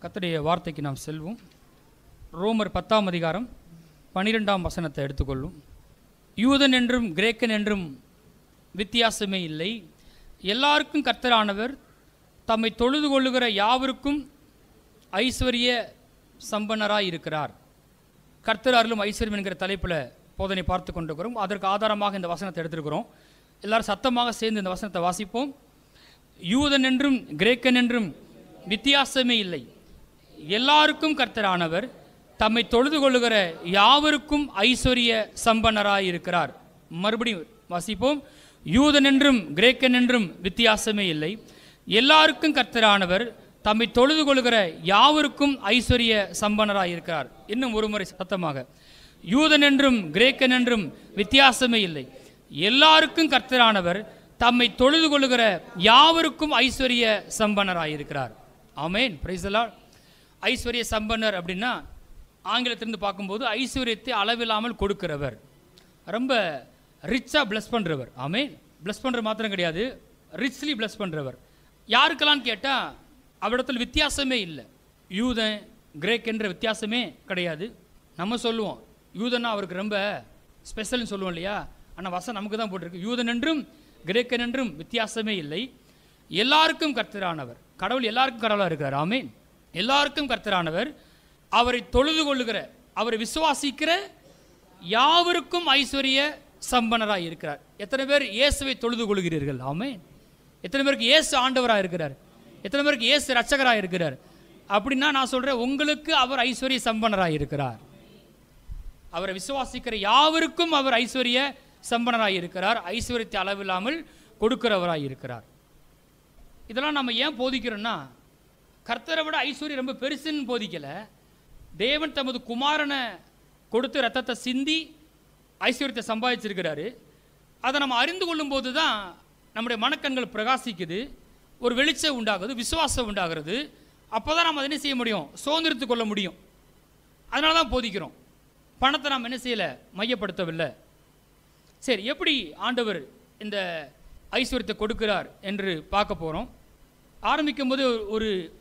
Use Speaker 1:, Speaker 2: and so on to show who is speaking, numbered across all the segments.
Speaker 1: கர்த்தருடைய வார்த்தைக்கு நாம் செல்வோம். ரோமர் 10ஆம் அதிகாரம் 12ஆம் வசனத்தை எடுத்துக்கொள்ளும். யூதன் என்றும் கிரேக்கன் என்றும் வித்தியாசமே இல்லை, எல்லாருக்கும் கர்த்தரானவர் தம்மை தொழுது கொள்ளுகிற யாவருக்கும் ஐஸ்வர்ய சம்பன்னராய் இருக்கிறார். கர்த்தர் அருளும் ஐஸ்வர்யம் என்கிற தலைப்பில் போதனை பார்த்து கொண்டிருக்கிறோம். அதற்கு ஆதாரமாக இந்த வசனத்தை எடுத்திருக்கிறோம். எல்லாரும் சத்தமாக சேர்ந்து இந்த வசனத்தை வாசிப்போம். யூதன் என்றும் கிரேக்கன் என்றும் வித்தியாசமே இல்லை, எல்லாருக்கும் கர்த்தரானவர் தம்மை தொழுது கொள்ளுகிற யாவருக்கும் ஐஸ்வர்ய சம்பன்னராய் இருக்கிறார். மறுபடியும் வாசிப்போம். யூதன் என்றும் கிரேக்கன் என்றும் வித்தியாசமே இல்லை, எல்லாருக்கும் கர்த்தரானவர் தம்மை தொழுது கொள்ளுகிற யாவருக்கும் ஐஸ்வர்ய சம்பன்னராய் இருக்கிறார். இன்னும் ஒரு முறை சத்தமாக, யூதன் என்றும் கிரேக்கன் என்றும் வித்தியாசமே இல்லை, எல்லாருக்கும் கர்த்தரானவர் தம்மை தொழுது கொள்ளுகிற யாவருக்கும் ஐஸ்வர்ய சம்பன்னராய் இருக்கிறார். ஆமென், பிரைஸ் தி லார்ட். ஐஸ்வர்ய சம்பன்னர் அப்படின்னா ஆங்கிலத்திலிருந்து பார்க்கும்போது ஐஸ்வர்யத்தை அளவில்லாமல் கொடுக்கிறவர், ரொம்ப ரிச்சாக பிளஸ் பண்ணுறவர். ஆமென், பிளஸ் பண்ணுற மாத்திரம் கிடையாது, ரிச்லி பிளஸ் பண்ணுறவர். யாருக்கெல்லாம் கேட்டால் அவரிடத்தில் வித்தியாசமே இல்லை. யூதன் கிரேக்கென்ற வித்தியாசமே கிடையாது. நம்ம சொல்லுவோம் யூதன்னா அவருக்கு ரொம்ப ஸ்பெஷல்னு சொல்லுவோம் இல்லையா, ஆனால் வசனம் நமக்கு தான் போட்டிருக்கு. யூதன் என்றும் கிரேக்கன் என்றும் வித்தியாசமே இல்லை, எல்லாருக்கும் கர்த்தரானவர். கடவுள் எல்லாருக்கும் கடவுளாக இருக்கிறார். ஆமென், எல்லாருக்கும் கர்த்தரானவர் அவரை தொழுது கொள்ளுகிற, அவரை விசுவாசிக்கிற யாவருக்கும் ஐஸ்வர்ய சம்பன்னராக இருக்கிறார். எத்தனை பேர் இயேசுவை தொழுது கொள்கிறீர்கள்? ஆமென். எத்தனை பேருக்கு இயேசு ஆண்டவராக இருக்கிறார்? எத்தனை பேருக்கு இயேசு ரட்சகராக இருக்கிறார்? அப்படின்னா நான் சொல்கிறேன், உங்களுக்கு அவர் ஐஸ்வர்ய சம்பன்னராக இருக்கிறார். அவரை விசுவாசிக்கிற யாவருக்கும் அவர் ஐஸ்வர்ய சம்பன்னராக இருக்கிறார். ஐஸ்வர்யத்தை அளவில்லாமல் கொடுக்கிறவராக இருக்கிறார். இதெல்லாம் நம்ம ஏன் போதிக்கிறோம்னா, கர்த்தரை விட ஐஸ்வர்யம் ரொம்ப பெருசுன்னு போதிக்கலை. தேவன் தமது குமாரனை கொடுத்து ரத்தத்தை சிந்தி ஐஸ்வர்யத்தை சம்பாதிச்சிருக்கிறாரு. அதை நம்ம அறிந்து கொள்ளும் போது தான் நம்முடைய மனக்கண்கள் பிரகாசிக்குது, ஒரு வெளிச்சம் உண்டாகுது, விசுவாசம் உண்டாகிறது. அப்போ தான் நம்ம அதை என்ன செய்ய முடியும்? சுதந்திரத்து கொள்ள முடியும். அதனால தான் போதிக்கிறோம். பணத்தை நாம் என்ன செய்யலை, மையப்படுத்தவில்லை. சரி, எப்படி ஆண்டவர் இந்த ஐஸ்வர்யத்தை கொடுக்கிறார் என்று பார்க்க போகிறோம். ஆரம்பிக்கும் போது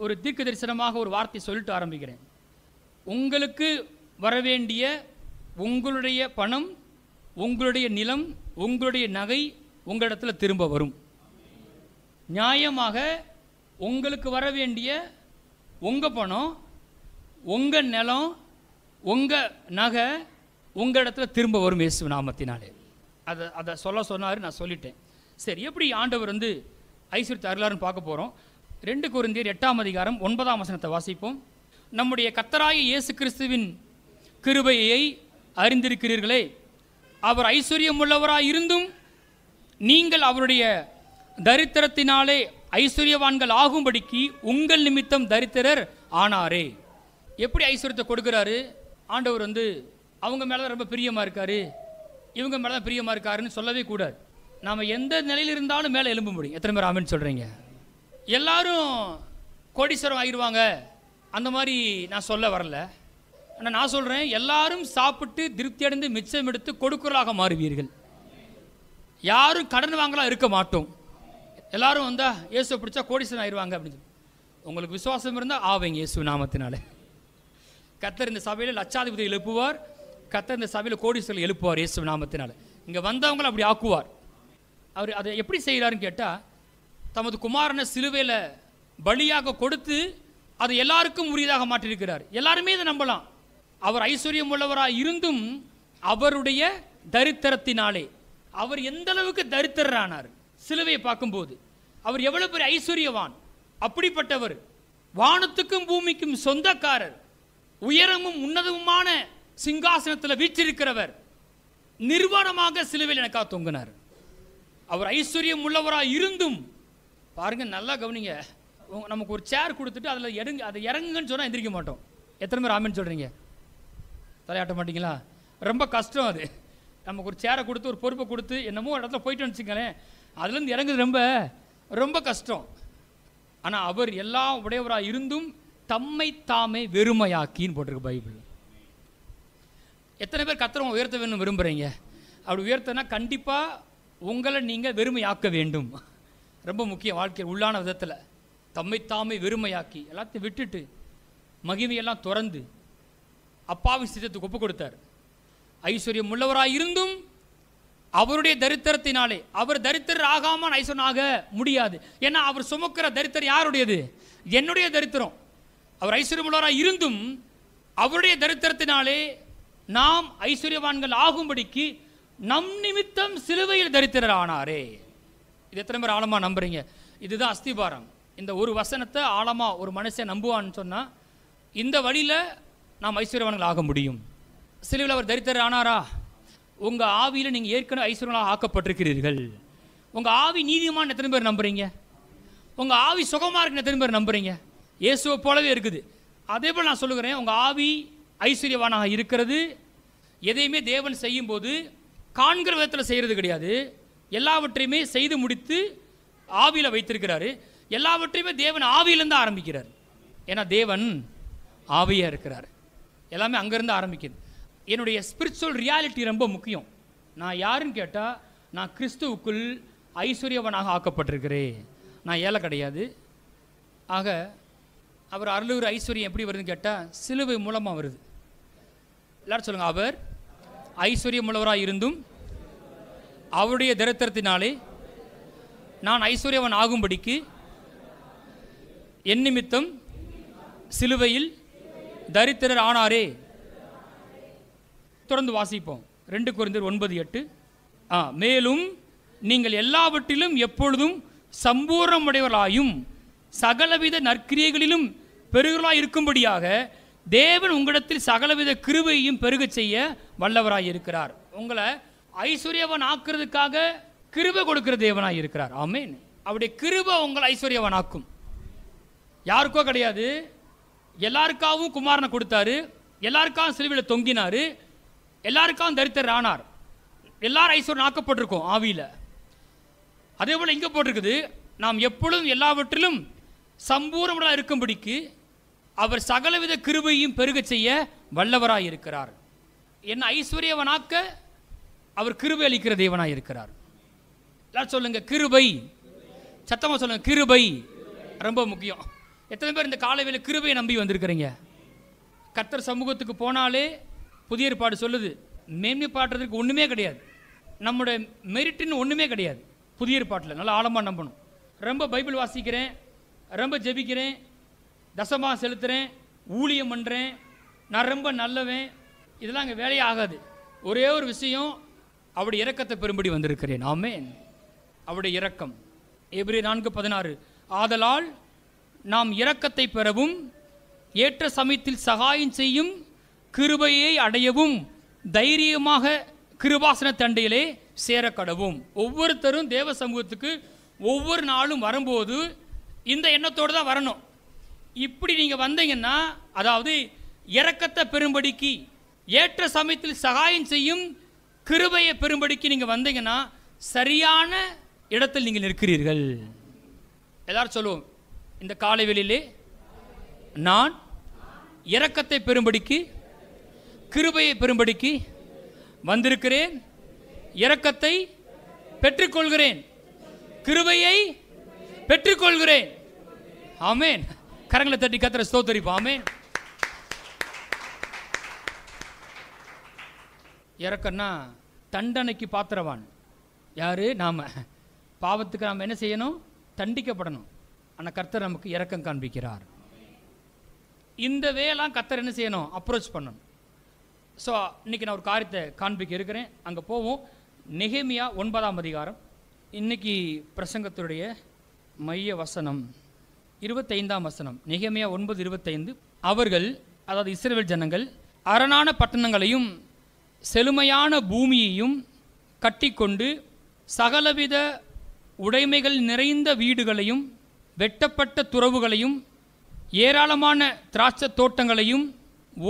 Speaker 1: ஒரு தீர்க்க தரிசனமாக ஒரு வார்த்தை சொல்லிட்டு ஆரம்பிக்கிறேன். உங்களுக்கு வரவேண்டிய உங்களுடைய பணம், உங்களுடைய நிலம், உங்களுடைய நகை உங்களிடத்தில் திரும்ப வரும். நியாயமாக உங்களுக்கு வரவேண்டிய உங்கள் பணம், உங்கள் நிலம், உங்கள் நகை உங்கள் இடத்துல திரும்ப வரும் இயேசு நாமத்தினாலே. அதை சொன்னார், நான் சொல்லிட்டேன். சரி, எப்படி ஆண்டவர் ஐஸ்வர்யத்தை அருளாருன்னு பார்க்க போகிறோம். 2 கொரிந்தியர் 8ஆம் அதிகாரம் 9ஆம் வசனத்தை வாசிப்போம். நம்முடைய கர்த்தராகிய இயேசு கிறிஸ்துவின் கிருபையை அறிந்திருக்கிறீர்களே, அவர் ஐஸ்வர்யம் உள்ளவராய் இருந்தும் நீங்கள் அவருடைய தரித்திரத்தினாலே ஐஸ்வர்யவான்கள் ஆகும்படிக்கு உங்கள் நிமித்தம் தரித்திரர் ஆனாரே. எப்படி ஐஸ்வர்யத்தை கொடுக்குறாரு ஆண்டவர்? அவங்க மேலே தான் ரொம்ப பிரியமாக இருக்காரு, இவங்க மேலே தான் பிரியமாக இருக்காருன்னு சொல்லவே கூடாது. நாம் எந்த நிலையில் இருந்தாலும் மேலே எழும்ப முடியும். எத்தனை பேர் ஆமென் சொல்கிறீங்க? எல்லாரும் கோடீஸ்வரம் ஆகிடுவாங்க அந்த மாதிரி நான் சொல்ல வரல. ஆனால் நான் சொல்கிறேன், எல்லாரும் சாப்பிட்டு திருப்தி அடைந்து மிச்சம் எடுத்து கொடுக்குறலாக மாறுவீர்கள். யாரும் கடன் வாங்கலாம் இருக்க மாட்டோம். எல்லாரும் வந்தால் இயேசுவை பிடிச்சா கோடீஸ்வரம் ஆயிடுவாங்க அப்படின்னு சொல்லி உங்களுக்கு விசுவாசம் இருந்தால் ஆவீங்க இயேசு நாமத்தினால. கர்த்தர் இந்த சபையில் லட்சாதிபதி எழுப்புவார், கர்த்தர் இந்த சபையில் கோடீஸ்வரர் எழுப்புவார் இயேசு நாமத்தினால. இங்கே வந்தவங்களை அப்படி ஆக்குவார். அவர் அதை எப்படி செய்கிறாருன்னு கேட்டால், தமது குமாரனை சிலுவையில் பலியாக கொடுத்து அதை எல்லாருக்கும் உரியதாக மாற்றியிருக்கிறார். எல்லாருமே இதை நம்பலாம். அவர் ஐஸ்வர்யம் உள்ளவராக இருந்தும் அவருடைய தரித்திரத்தினாலே, அவர் எந்த அளவுக்கு தரித்திரரானார் சிலுவையை பார்க்கும்போது, அவர் எவ்வளவு பெரிய ஐஸ்வர்யவான். அப்படிப்பட்டவர், வானத்துக்கும் பூமிக்கும் சொந்தக்காரர், உயரமும் உன்னதமுமான சிங்காசனத்தில் வீற்றிருக்கிறவர், நிர்வாணமாக சிலுவையில் எனக்காக தொங்கினார். அவர் ஐஸ்வர்யம் உள்ளவராக இருந்தும், பாருங்க நல்லா கவனிங்க, நமக்கு ஒரு சேர் கொடுத்துட்டு அதை இறங்குங்கன்னு சொன்னால் எந்திரிக்க மாட்டோம். எத்தனை பேர் ஆமென் சொல்கிறீங்க? தலையாட்ட மாட்டீங்களா? ரொம்ப கஷ்டம் அது. நமக்கு ஒரு சேரை கொடுத்து ஒரு பொறுப்பை கொடுத்து என்னமோ இடத்துல போயிட்டு வச்சுங்களேன், அதுலேருந்து இறங்குது ரொம்ப ரொம்ப கஷ்டம். ஆனால் அவர் எல்லாம் உடையவராக இருந்தும் தம்மை தாமே வெறுமையாக்கின்னு போட்டிருக்கு பைபிள். எத்தனை பேர் கர்த்தரை உயர்த்த வேணும் விரும்புகிறீங்க? அப்படி உயர்த்தனா கண்டிப்பாக உங்களை நீங்கள் வெறுமையாக்க வேண்டும். ரொம்ப முக்கியம் வாழ்க்கை உள்ளான விதத்தில். தம்மைத்தாமே வெறுமையாக்கி எல்லாத்தையும் விட்டுட்டு மகிமையெல்லாம் துறந்து அப்பாவின் சித்தத்துக்கு ஒப்பு கொடுத்தார். ஐஸ்வர்யம் உள்ளவராய் இருந்தும் அவருடைய தரித்திரத்தினாலே, அவர் தரித்திரர் ஆகாமல் ஐஸ்வர்யனாக முடியாது. ஏன்னா அவர் சுமக்கிற தரித்திரம் யாருடையது? என்னுடைய தரித்திரம். அவர் ஐஸ்வர்யம் உள்ளவராய் இருந்தும் அவருடைய தரித்திரத்தினாலே நாம் ஐஸ்வர்யவான்கள் ஆகும்படிக்கு நம் நிமித்தம் சிலுவையில் தரித்திரர் ஆனாரே. இது எத்தனை பேர் ஆழமாக நம்புறீங்க? இதுதான் அஸ்திபாரம். இந்த ஒரு வசனத்தை ஆழமாக ஒரு மனுஷன் நம்புவான்னு சொன்னால் இந்த வழியில் நாம் ஐஸ்வர்யவான்கள் ஆக முடியும். சிலுவையில் அவர் தரித்திரர் ஆனாரா? உங்கள் ஆவியில் நீங்கள் ஏற்கனவே ஐஸ்வர்யங்களாக ஆக்கப்பட்டிருக்கிறீர்கள். உங்கள் ஆவி நீதிமான் எத்தனை பேர் நம்புறீங்க? உங்கள் ஆவி சுகமாக இருக்குன்னு எத்தனை பேர் நம்புறீங்க? இயேசுவை போலவே இருக்குது. அதே போல் நான் சொல்லுகிறேன், உங்கள் ஆவி ஐஸ்வர்யவானாக இருக்கிறது. எதையுமே தேவன் செய்யும்போது காண்கிற விதத்தில் செய்கிறது கிடையாது. எல்லாவற்றையுமே செய்து முடித்து ஆவியில் வைத்திருக்கிறாரு. எல்லாவற்றையுமே தேவன் ஆவியிலேருந்து ஆரம்பிக்கிறார். ஏன்னா தேவன் ஆவியாக இருக்கிறார். எல்லாமே அங்கேருந்து ஆரம்பிக்குது. என்னுடைய ஸ்பிரிச்சுவல் ரியாலிட்டி ரொம்ப முக்கியம். நான் யாருன்னு கேட்டால், நான் கிறிஸ்துவுக்குள் ஐஸ்வர்யவனாக ஆக்கப்பட்டிருக்கிறேன். நான் ஏழை கிடையாது. ஆக அவர் அருளுகிற ஐஸ்வர்யம் எப்படி வருதுன்னு கேட்டால் சிலுவை மூலமாக வருது. எல்லாரும் சொல்லுங்கள், அவர் ஐஸ்வர்யம் உள்ளவராக இருந்தும் அவருடைய தரித்திரத்தினாலே நான் ஐஸ்வர்யவன் ஆகும்படிக்கு என் நிமித்தம் சிலுவையில் தரித்திரர் ஆனாரே. தொடர்ந்து வாசிப்போம். 2 கொரிந்தியர் 9:8. மேலும் நீங்கள் எல்லாவற்றிலும் எப்பொழுதும் சம்பூர்ணமுடையவர்களாயும் சகலவித நற்கிரியைகளிலும் பெருகலாய் இருக்கும்படியாக தேவன் உங்களிடத்தில் சகலவித கிருபையையும் பெருக செய்ய வல்லவராய் இருக்கிறார். உங்களை ஐஸ்வர்யவன் ஆக்குறதுக்காக கிருபை கொடுக்கிற தேவனாய் இருக்கிறார். ஆமென். அவருடைய கிருபை உங்களை ஐஸ்வர்யவன் ஆக்கும். யாருக்கோ கிடையாது. எல்லாருக்காகவும் குமாரனை கொடுத்தாரு. எல்லாருக்காகவும் சிலுவையில் தொங்கினாரு. எல்லாருக்காகவும் தரித்திரர் ஆனார். எல்லாரும் ஐஸ்வர்யம் ஆக்கப்பட்டிருக்கோம் ஆவியில். அதே போல் இங்கே போட்டிருக்குது, நாம் எப்பொழுதும் எல்லாவற்றிலும் சம்பூர்ணமாக இருக்கும்படிக்கு அவர் சகலவித கிருபையும் பெருக செய்ய வல்லவராய் இருக்கிறார். என்ன ஐஸ்வர்யவனாக்க அவர் கிருபை அளிக்கிற தேவனாய் இருக்கிறார். எல்லாரும் சொல்லுங்க, கிருபை. சத்தமாக சொல்லுங்க, கிருபை ரொம்ப முக்கியம். எத்தனை பேர் இந்த காலைவேளை கிருபையை நம்பி வந்திருக்கிறீங்க? கர்த்தர் சமூகத்துக்கு போனாலே புதிய ஏற்பாடு சொல்லுது, மேன்மை பாட்டுறதுக்கு ஒன்றுமே கிடையாது. நம்முடைய மெரிட்டுன்னு ஒன்றுமே கிடையாது. புதிய ஏற்பாட்டில் நல்லா ஆழமாக நம்பணும். ரொம்ப பைபிள் வாசிக்கிறேன், ரொம்ப ஜெபிக்கிறேன், தசமாக செலுத்துகிறேன், ஊழியம் பண்ணுறேன், நான் ரொம்ப நல்லவன், இதெல்லாம் அங்கே வேலையே ஆகாது. ஒரே ஒரு விஷயம், அவருடைய இரக்கத்தை பெறும்படி வந்திருக்கிறேன். ஆமென். அவருடைய இரக்கம். எபிரேயர் 4:16. ஆதலால் நாம் இரக்கத்தை பெறவும் ஏற்ற சமயத்தில் சகாயம் செய்யும் கிருபையை அடையவும் தைரியமாக கிருபாசன தண்டையிலே சேரக்கடவும். ஒவ்வொருத்தரும் தேவ சமூகத்துக்கு ஒவ்வொரு நாளும் வரும்போது இந்த எண்ணத்தோடு தான் வரணும். இப்படி நீங்கள் வந்தீங்கன்னா, அதாவது இரக்கத்தை பெறும்படிக்கு ஏற்ற சமயத்தில் சகாயம் செய்யும் கிருபையை பெறும்படிக்கு நீங்கள் வந்தீங்கன்னா சரியான இடத்தில் நீங்கள் நிற்கிறீர்கள். எல்லாரும் சொல்லுவோம், இந்த காலை வேளையிலே நான் இரக்கத்தை பெறும்படிக்கு கிருபையை பெறும்படிக்கு வந்திருக்கிறேன். இரக்கத்தை பெற்றுக்கொள்கிறேன், கிருபையை பெற்றுக்கொள்கிறேன். ஆமென். கரங்களை தட்டி கர்த்தரை ஸ்தோத்திரிப்போம். ஆமென். இரக்கம்னா தண்டனைக்கு பாத்திரவான் யாரு? நாம. பாவத்துக்கு நாம் என்ன செய்யணும்? தண்டிக்கப்படணும். ஆனால் கர்த்தர் நமக்கு இரக்கம் காண்பிக்கிறார். இந்த வேலாம் கர்த்தர் என்ன செய்யணும்? அப்ரோச் பண்ணணும். ஸோ இன்றைக்கி நான் ஒரு காரியத்தை காண்பிக்க இருக்கிறேன். அங்கே போவோம். நெகேமியா 9ஆம் அதிகாரம். இன்னைக்கு பிரசங்கத்துடைய மைய வசனம் 25ஆம் வசனம். நெகேமியா 9:25. அவர்கள், அதாவது இஸ்ரவேல் ஜனங்கள், அரணான பட்டணங்களையும் செழுமையான பூமியையும் கட்டிக்கொண்டு சகலவித உடைமைகள் நிறைந்த வீடுகளையும் வெட்டப்பட்ட துறவுகளையும் ஏராளமான திராட்சை தோட்டங்களையும்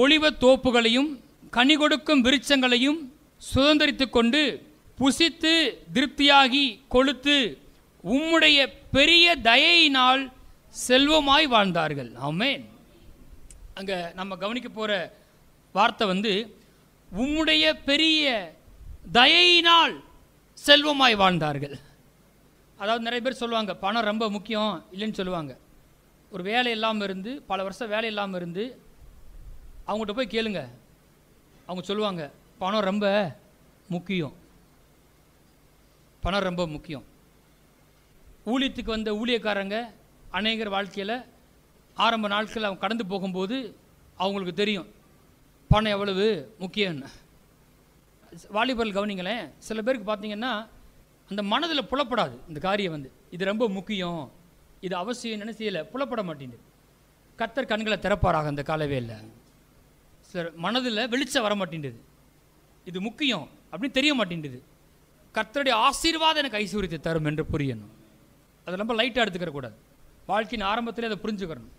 Speaker 1: ஒலிவ தோப்புகளையும் கனி கொடுக்கும் விருட்சங்களையும் சுதந்திரித்து கொண்டு புசித்து திருப்தியாகி கொழுத்து உம்முடைய பெரிய தயையினால் செல்வமாய் வாழ்ந்தார்கள். ஆமென். அங்கே நம்ம கவனிக்க போகிற வார்த்தை உம்முடைய பெரிய தயையினால் செல்வமாய் வாழ்ந்தார்கள். அதாவது நிறைய பேர் சொல்லுவாங்க, பணம் ரொம்ப முக்கியம் இல்லைன்னு சொல்லுவாங்க. ஒரு வேலை இல்லாமல் இருந்து பல வருஷம் வேலை இல்லாமல் இருந்து அவங்ககிட்ட போய் கேளுங்க, அவங்க சொல்லுவாங்க பணம் ரொம்ப முக்கியம், பணம் ரொம்ப முக்கியம். ஊழியத்துக்கு வந்த ஊழியக்காரங்க அநேகர் வாழ்க்கையில் ஆரம்ப நாட்கள் அவங்க கடந்து போகும்போது அவங்களுக்கு தெரியும் பணம் எவ்வளவு முக்கியம்னு. வாலிபர்கள் கவனிங்களேன், சில பேருக்கு பார்த்தீங்கன்னா அந்த மனதில் புலப்படாது இந்த காரியம் இது ரொம்ப முக்கியம், இது அவசியம் என்ன செய்யலை, புலப்பட மாட்டேங்குது. கர்த்தர் கண்களை திறப்பாராக அந்த காலவே இல்லை. சில மனதில் வெளிச்சம் வர மாட்டேங்குது, இது முக்கியம் அப்படின்னு தெரிய மாட்டேங்குது. கர்த்தருடைய ஆசீர்வாதம் எனக்கு ஐஸ்வர்யத்தை தரும் என்று புரியணும். அதை ரொம்ப லைட்டாக எடுத்துக்கிற கூடாது, வாழ்க்கையின் ஆரம்பத்திலே அதை புரிஞ்சுக்கிறணும்.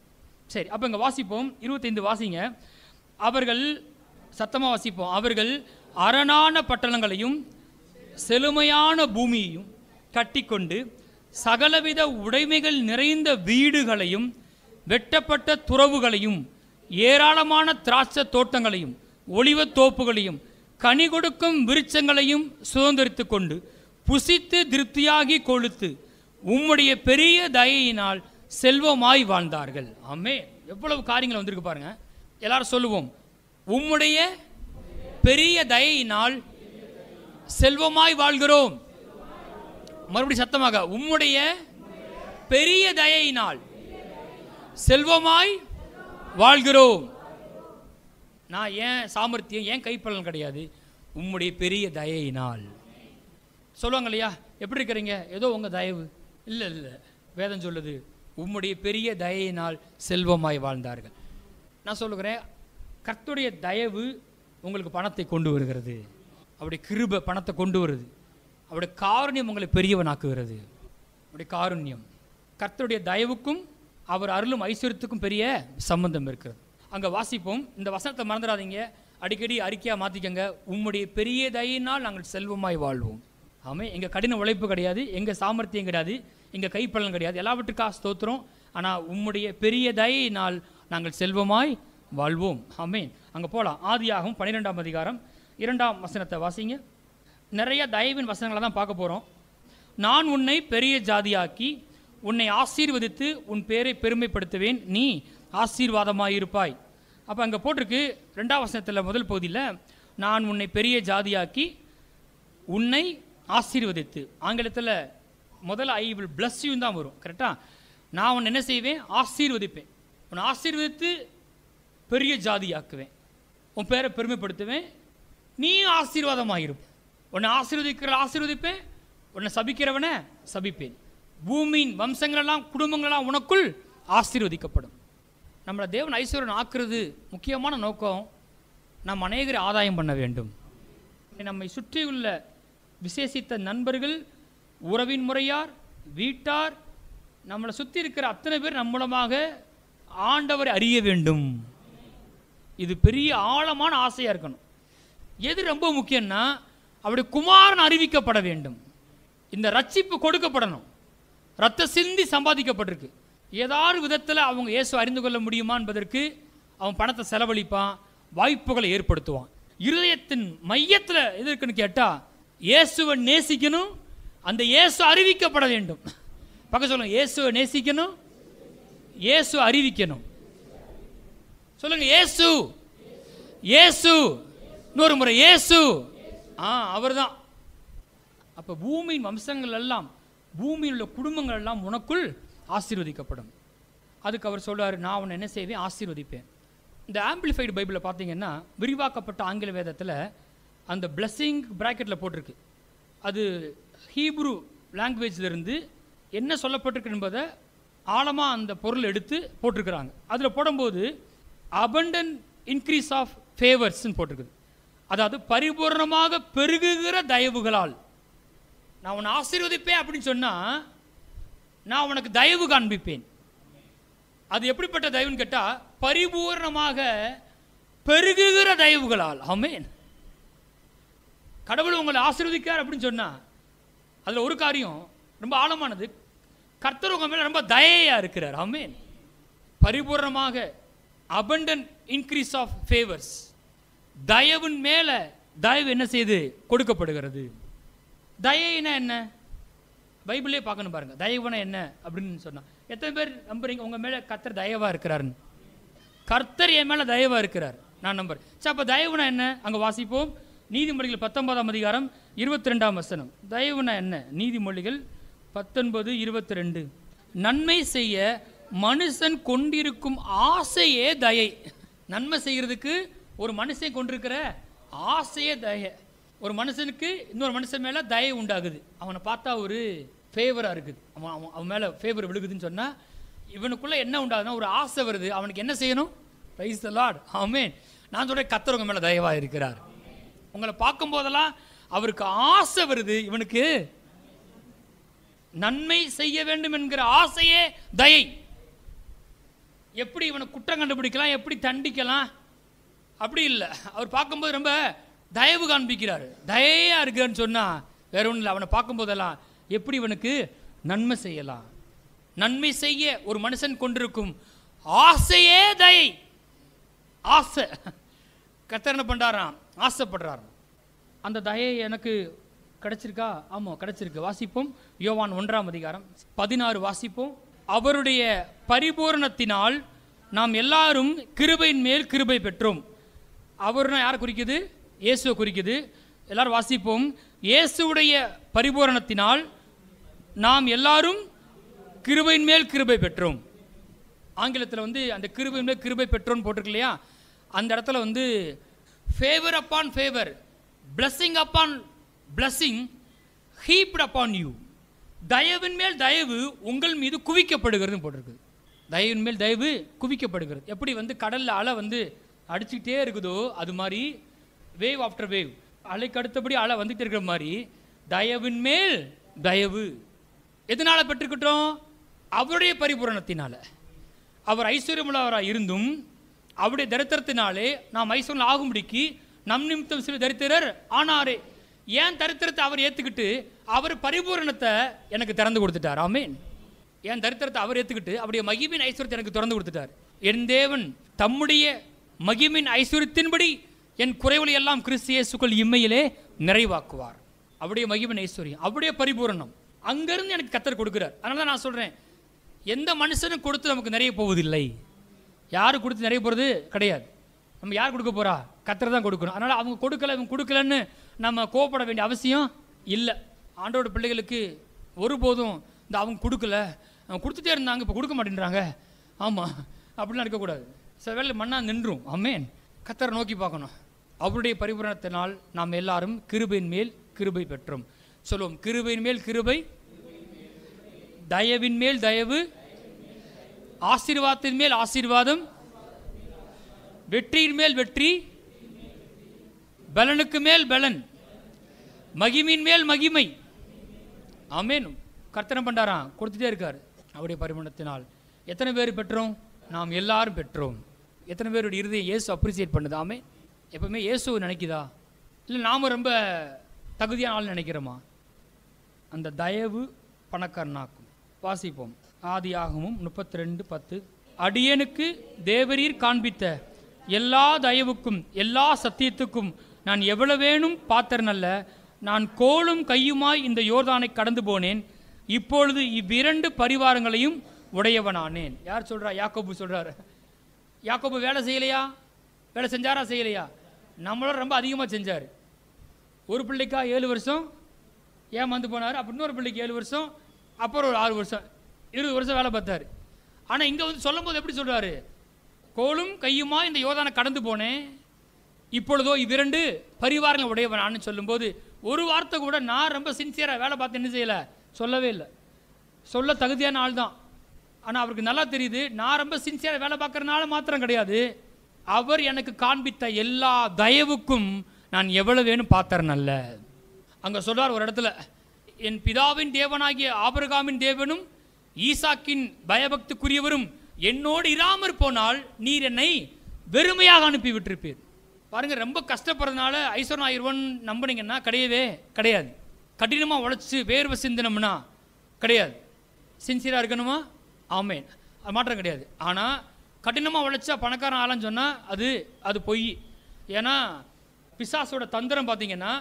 Speaker 1: சரி, அப்போ இங்கே வாசிப்போம், 25 வாசிங்க. அவர்கள் சத்தமாக வாசிப்போம். அவர்கள் அரணான பட்டணங்களையும் செழுமையான பூமியையும் கட்டிக்கொண்டு சகலவித உடைமைகள் நிறைந்த வீடுகளையும் வெட்டப்பட்ட துறவுகளையும் ஏராளமான திராட்சை தோட்டங்களையும் ஒலிவத் தோப்புகளையும் கனி கொடுக்கும் விருட்சங்களையும் சுதந்திரித்து கொண்டு புசித்து திருப்தியாகி கொழுத்து உம்முடைய பெரிய தயையினால் செல்வமாய் வாழ்ந்தார்கள். ஆமே, எவ்வளவு காரியங்கள் வந்திருக்கு பாருங்க. எல்லாரும் சொல்லுவோம், உம்முடைய பெரிய தயையினால் செல்வமாய் வாழ்கிறோம். மறுபடியும் சத்தமாக, உம்முடைய பெரிய தயையினால் செல்வமாய் வாழ்கிறோம். நான் ஏன் சாமர்த்தியம், ஏன் கைப்பலன் கிடையாது, உம்முடைய பெரிய தயையினால். சொல்லுவாங்க இல்லையா, எப்படி இருக்கிறீங்க, ஏதோ உங்கள் தயவு. இல்லை இல்லை, வேதம் சொல்லுது உம்முடைய பெரிய தயையினால் செல்வமாய் வாழ்ந்தார்கள். நான் சொல்லுகிறேன், கர்த்தருடைய தயவு உங்களுக்கு பணத்தை கொண்டு வருகிறது, அவருடைய கிருபை பணத்தை கொண்டு வருது, அவருடைய காருண்யம் உங்களை பெரியவனாக்குகிறது. அவருடைய காருண்யம், கர்த்தருடைய தயவுக்கும் அவர் அருளும் ஐஸ்வர்யத்துக்கும் பெரிய சம்பந்தம் இருக்கிறது. அங்கே வாசிப்போம், இந்த வசனத்தை மறந்துடாதீங்க, அடிக்கடி அறிக்கையாக மாற்றிக்கங்க. உம்முடைய பெரிய தயையினால் நாங்கள் செல்வமாய் வாழ்வோம். ஆமாம், எங்கள் கடின உழைப்பு கிடையாது, எங்கள் சாமர்த்தியம் கிடையாது, எங்கள் கைப்பலன் கிடையாது, எல்லாவற்றுக்காக ஸ்தோத்திரம். ஆனால் உம்முடைய பெரிய தயையினால் நாங்கள் செல்வமாய் வாழ்வோம். ஆமேன். அங்கே போகலாம். ஆதியாகமம் 12ஆம் அதிகாரம் 2ஆம் வசனத்தை வாசிங்க. நிறைய தயவின் வசனங்களை தான் பார்க்க போகிறோம். நான் உன்னை பெரிய ஜாதியாக்கி உன்னை ஆசீர்வதித்து உன் பேரை பெருமைப்படுத்துவேன், நீ ஆசீர்வாதமாயிருப்பாய். அப்போ அங்கே போட்டிருக்கு 2ஆம் வசனத்தில் முதல் பகுதியில், நான் உன்னை பெரிய ஜாதியாக்கி உன்னை ஆசீர்வதித்து. ஆங்கிலத்தில் முதல்ல ஐ வில் பிளஸ் யூ தான் வரும், கரெக்டாக? நான் உன்னை என்ன செய்வேன், ஆசீர்வதிப்பேன், உன்னை ஆசீர்வதித்து பெரிய ஜாதியாக்குவேன், உன் பேரை பெருமைப்படுத்துவேன், நீ ஆசீர்வாதமாயிருப்ப. உன்னை ஆசீர்வதிப்பேன், உன்னை சபிக்கிறவனை சபிப்பேன். பூமியின் வம்சங்களெல்லாம் குடும்பங்களெல்லாம் உனக்குள் ஆசீர்வதிக்கப்படும். நம்மளை தேவன் ஐஸ்வர்யன் ஆக்குறது முக்கியமான நோக்கம், நாம் அநேகரை ஆதாயம் பண்ண வேண்டும். நம்மை சுற்றியுள்ள விசேஷித்த நண்பர்கள், உறவின் முறையார், வீட்டார், நம்மளை சுற்றி இருக்கிற அத்தனை பேர் நம் மூலமாக ஆண்டவரை அறிய வேண்டும். இது பெரிய ஆழமான ஆசையாக இருக்கணும். எது ரொம்ப முக்கியம்னா, அவருடைய குமாரன் அறிவிக்கப்பட வேண்டும், இந்த ரட்சிப்பு கொடுக்கப்படணும். ரத்த சிந்தி சம்பாதிக்கப்பட்டிருக்கு. ஏதாவது விதத்தில் அவங்க இயேசு அறிந்து கொள்ள முடியுமா என்பதற்கு அவன் பணத்தை செலவழிப்பான், வாய்ப்புகளை ஏற்படுத்துவான். இருதயத்தின் மையத்தில் எது இருக்குன்னு கேட்டால், இயேசுவை நேசிக்கணும், அந்த இயேசு அறிவிக்கப்பட வேண்டும். பக்கம் சொல்லுங்க, இயேசுவை நேசிக்கணும், இயேசு அறிவிக்கணும். சொல்லுங்க, இயேசு, இயேசு, இன்னொரு முறை இயேசு. அவர் தான். அப்போ பூமியின் வம்சங்கள் எல்லாம், பூமியில் உள்ள குடும்பங்கள் எல்லாம் உனக்குள் ஆசீர்வதிக்கப்படும். அதுக்கு அவர் சொல்றாரு, நான் உன்னை என்ன செய்வேன், ஆசீர்வதிப்பேன். இந்த ஆம்பிளிஃபைடு பைபிளில் பார்த்தீங்கன்னா, விரிவாக்கப்பட்ட ஆங்கில வேதத்தில் அந்த பிளஸ்ஸிங் பிராக்கெட்டில் போட்டிருக்கு. அது ஹீப்ரு லாங்குவேஜிலிருந்து என்ன சொல்லப்பட்டிருக்கு என்பதை ஆழமாக அந்த பொருள் எடுத்து போட்டிருக்கிறாங்க. அதில் போடும்போது அபண்டன்ட் இன்க்ரீஸ் ஆஃப் ஃபேவர்ஸ்ன்னு போட்டிருக்குது. அதாவது பரிபூர்ணமாக பெருகுகிற தயவுகளால். நான் உன்னை ஆசீர்வதிப்பேன் அப்படின்னு சொன்னால், நான் உனக்கு தயவு காண்பிப்பேன். அது எப்படிப்பட்ட தயவுன்னு கேட்டால், பரிபூர்ணமாக பெருகுகிற தயவுகளால். ஆமென். கடவுள் உங்களை ஆசீர்வதிக்கார் அப்படின்னு சொன்னால், அதில் ஒரு காரியம் ரொம்ப ஆழமானது, கர்த்தர் உங்கள் மேலே ரொம்ப தயையாக இருக்கிறார். ஆமென். பரிபூர்ணமாக அபண்டன்ட் இன்க்ரீஸ் ஆஃப் ஃபேவர்ஸ், தயவின் மேலே தயவு என்ன செய்து கொடுக்கப்படுகிறது. தயைனா என்ன, பைபிளே பார்க்கணும் பாருங்க. தயவுனா என்ன அப்படின்னு சொன்னால் எத்தனை பேர் நம்புறீங்க உங்கள் மேலே கர்த்தர் தயவாக இருக்கிறாருன்னு? கர்த்தர் என் மேலே தயவாக இருக்கிறார், நான் நம்புறேன். சரி, அப்போ தயவுனா என்ன? அங்கே வாசிப்போம். நீதிமொழிகள் 19ஆம் அதிகாரம் 22ஆம் வசனம். தயவுனா என்ன? நீதிமொழிகள் 19:22. நன்மை செய்ய மனுஷன் கொண்டிருக்கும் ஆசையே தயை. நன்மை செய்கிறதுக்கு ஒரு மனுஷன் கொண்டிருக்கிற ஆசையே தயை. ஒரு மனுஷனுக்கு இன்னொரு மனுஷன் மேலே தயை உண்டாகுது. அவனை பார்த்தா ஒரு ஃபேவராக இருக்குது, அவன் மேலே ஃபேவர் விழுகுதுன்னு சொன்னால் இவனுக்குள்ளே என்ன உண்டாகுதுன்னா ஒரு ஆசை வருது. அவனுக்கு என்ன செய்யணும்? பிரைஸ் தி லார்ட், ஆமென். நான் சொல்கிறேன், கர்த்தர் உங்கள் மேலே தயவாக இருக்கிறார். உங்களை பார்க்கும் போதெல்லாம் அவருக்கு ஆசை வருது. இவனுக்கு நன்மை செய்ய வேண்டும் என்கிற ஆசையே தயை. எப்படி இவனை குற்றம் கண்டுபிடிக்கலாம், எப்படி தண்டிக்கலாம், அப்படி இல்லை. அவர் பார்க்கும்போது ரொம்ப தயவு காண்பிக்கிறார். தயையா இருக்கிறான்னு சொன்னால் வேற ஒன்றும் இல்லை. அவனை பார்க்கும்போதெல்லாம் எப்படி இவனுக்கு நன்மை செய்யலாம், நன்மை செய்ய ஒரு மனுஷன் கொண்டிருக்கும் ஆசையே தயை. ஆசை. கர்த்தர் என்ன பண்ணுறாராம்? ஆசைப்படுறாராம். அந்த தயை எனக்கு கிடைச்சிருக்கா? ஆமாம், கிடைச்சிருக்கு. வாசிப்போம். யோவான் 1ஆம் அதிகாரம் 16 வாசிப்போம். அவருடைய பரிபூரணத்தினால் நாம் எல்லாரும் கிருபையின் மேல் கிருபை பெற்றோம். அவர்னா யாரை குறிக்குது? இயேசுவை குறிக்குது. எல்லாரும் வாசிப்போம். இயேசுடைய பரிபூரணத்தினால் நாம் எல்லாரும் கிருபையின் மேல் கிருபை பெற்றோம். ஆங்கிலத்தில் அந்த கிருபையின் மேல் கிருபை பெற்றோன்னு போட்டிருக்கு இல்லையா? அந்த இடத்துல favour upon favour, blessing upon blessing, heaped upon you. தயவின் மேல் தயவு உங்கள் மீது குவிக்கப்படுகிறது போட்டிருக்கு. தயவின் மேல் தயவு குவிக்கப்படுகிறது. எப்படி கடலில் அலை அடிச்சுக்கிட்டே இருக்குதோ அது மாதிரி வேவ் ஆஃப்டர் வேவ், அலைக்கு அடுத்தபடி அலை வந்துகிட்டே இருக்கிற மாதிரி தயவின் மேல் தயவு எதனால பெற்றுக்கிட்டோம்? அவருடைய பரிபூரணத்தினால. அவர் ஐஸ்வர்யமுள்ளவராக இருந்தும் அவருடைய தரித்திரத்தினாலே நாம் ஐஸ்வர்யம் ஆகும்படிக்கு நம் நிமித்தம் சில தரித்திரர் ஆனாரே. ஏன் தரித்திரத்தை அவர் ஏற்றுக்கிட்டு அவர் பரிபூரணத்தை எனக்கு திறந்து கொடுத்துட்டார். ஆமென். என் தரித்திரத்தை அவர் ஏற்றுக்கிட்டு அவருடைய மகிமின் ஐஸ்வர்யத்தை எனக்கு திறந்து கொடுத்துட்டார். என் தேவன் தம்முடைய மகிமின் ஐஸ்வர்யத்தின்படி என் குறைவுகளை எல்லாம் கிறிஸ்து இயேசுக்குள் இம்மையிலே நிறைவாக்குவார். அவருடைய மகிமின் ஐஸ்வர்யம், அவருடைய பரிபூரணம் அங்கிருந்து எனக்கு கர்த்தர் கொடுக்கிறார். அதனால தான் நான் சொல்கிறேன், எந்த மனுஷனும் கொடுத்து நமக்கு நிறைய போவதில்லை. யாரும் கொடுத்து நிறைய போகிறது கிடையாது. நம்ம யார் கொடுக்க போகிறா? கர்த்தர் தான் கொடுக்கணும். அதனால் அவங்க கொடுக்கல, இவங்க கொடுக்கலன்னு நம்ம கோவப்பட வேண்டிய அவசியம் இல்லை. ஆண்டோட பிள்ளைகளுக்கு ஒருபோதும் அவங்க கொடுக்கல, அவங்க கொடுத்துட்டே இருந்தாங்க, இப்போ கொடுக்க மாட்டேன்றாங்க, ஆமாம் அப்படிலாம் இருக்கக்கூடாது. சில வேளை மண்ணா நின்றும். ஆமென். கர்த்தரை நோக்கி பார்க்கணும். அவருடைய பரிபூரணத்தினால் நாம் எல்லாரும் கிருபையின் மேல் கிருபை பெற்றோம். சொல்லுவோம், கிருபையின் மேல் கிருபை, தயவின் மேல் தயவு, ஆசீர்வாதத்தின் மேல் ஆசீர்வாதம், வெற்றியின் மேல் வெற்றி, பலனுக்கு மேல் பலன், மகிமின் மேல் மகிமை. ஆமென். கர்த்தனை பண்டாராம் கொடுத்துட்டே இருக்கார். அவருடைய பரிமாணத்தினால் எத்தனை பேர் பெற்றோம்? நாம் எல்லாரும் பெற்றோம். எத்தனை பேருடைய இருதயம் இயேசு அப்ரிசியேட் பண்ணுது? ஆமென். எப்பவுமே இயேசுவை நினைக்குதா? இல்லை நாம ரொம்ப தகுதியான ஆள் நினைக்கிறோமா? அந்த தயவு பணக்காரனாக்கும். வாசிப்போம். ஆதியாகமம் 32:10. அடியனுக்கு தேவரீர் காண்பித்த எல்லா தயவுக்கும் எல்லா சத்தியத்துக்கும் நான் எவ்வளவேனும் பாத்திரனல்ல. நான் கோலும் கையுமாய் இந்த யோர்தானை கடந்து போனேன். இப்பொழுது இவ்விரண்டு பரிவாரங்களையும் உடையவனானேன். யார் சொல்றா? யாக்கோபு சொல்றாரு. யாக்கோபு வேலை செய்யலையா? வேலை செஞ்சாரா? செய்யலையா? நம்மளோட ரொம்ப அதிகமாக செஞ்சார். ஒரு பிள்ளைக்கா 7 வருஷம் ஏமாந்து போனார். அப்போ இன்னொரு பிள்ளைக்கு 7 வருஷம், அப்புறம் ஒரு 6 வருஷம், 20 வருஷம் வேலை பார்த்தார். ஆனால் இங்கே சொல்லும் போது எப்படி சொல்கிறாரு? கோலும் கையுமா இந்த யோர்தானை கடந்து போனேன், இப்பொழுதோ இவ்விரண்டு பரிவாரங்கள் உடையவனான்னு சொல்லும்போது ஒரு வார்த்தை கூட நான் ரொம்ப சின்சியராக வேலை பார்த்து என்ன செய்யலை, சொல்லவே இல்லை. சொல்ல தகுதியான ஆள் தான். ஆனால் அவருக்கு நல்லா தெரியுது, நான் ரொம்ப சின்சியராக வேலை பார்க்குறதுனால மாத்திரம் கிடையாது, அவர் எனக்கு காண்பித்த எல்லா தயவுக்கும் நான் எவ்வளவு வேணும் பாத்திரன் அல்ல. அங்கே சொல்றார் ஒரு இடத்துல, என் பிதாவின் தேவனாகிய ஆபிரகாமின் தேவனும் ஈசாக்கின் பயபக்திக்குரியவரும் என்னோடு இராமற் போனால் நீர் என்னை வெறுமையாக அனுப்பி விட்டிருப்பீர். பாருங்க, ரொம்ப கஷ்டப்படுறதுனால ஐஸ்வர்யம் ஆயிடுவோன்னு நம்பினீங்கன்னா கிடையவே கிடையாது. கடினமாக உழைச்சி வேர்வை சிந்தனம்னா கிடையாது. சின்சியராக இருக்கணுமா? ஆமேன், அது மாற்றம் கிடையாது. ஆனால் கடினமாக உழைச்சா பணக்காரன் ஆளான்னு சொன்னால் அது பொய். ஏன்னா பிசாசோட தந்திரம் பார்த்தீங்கன்னா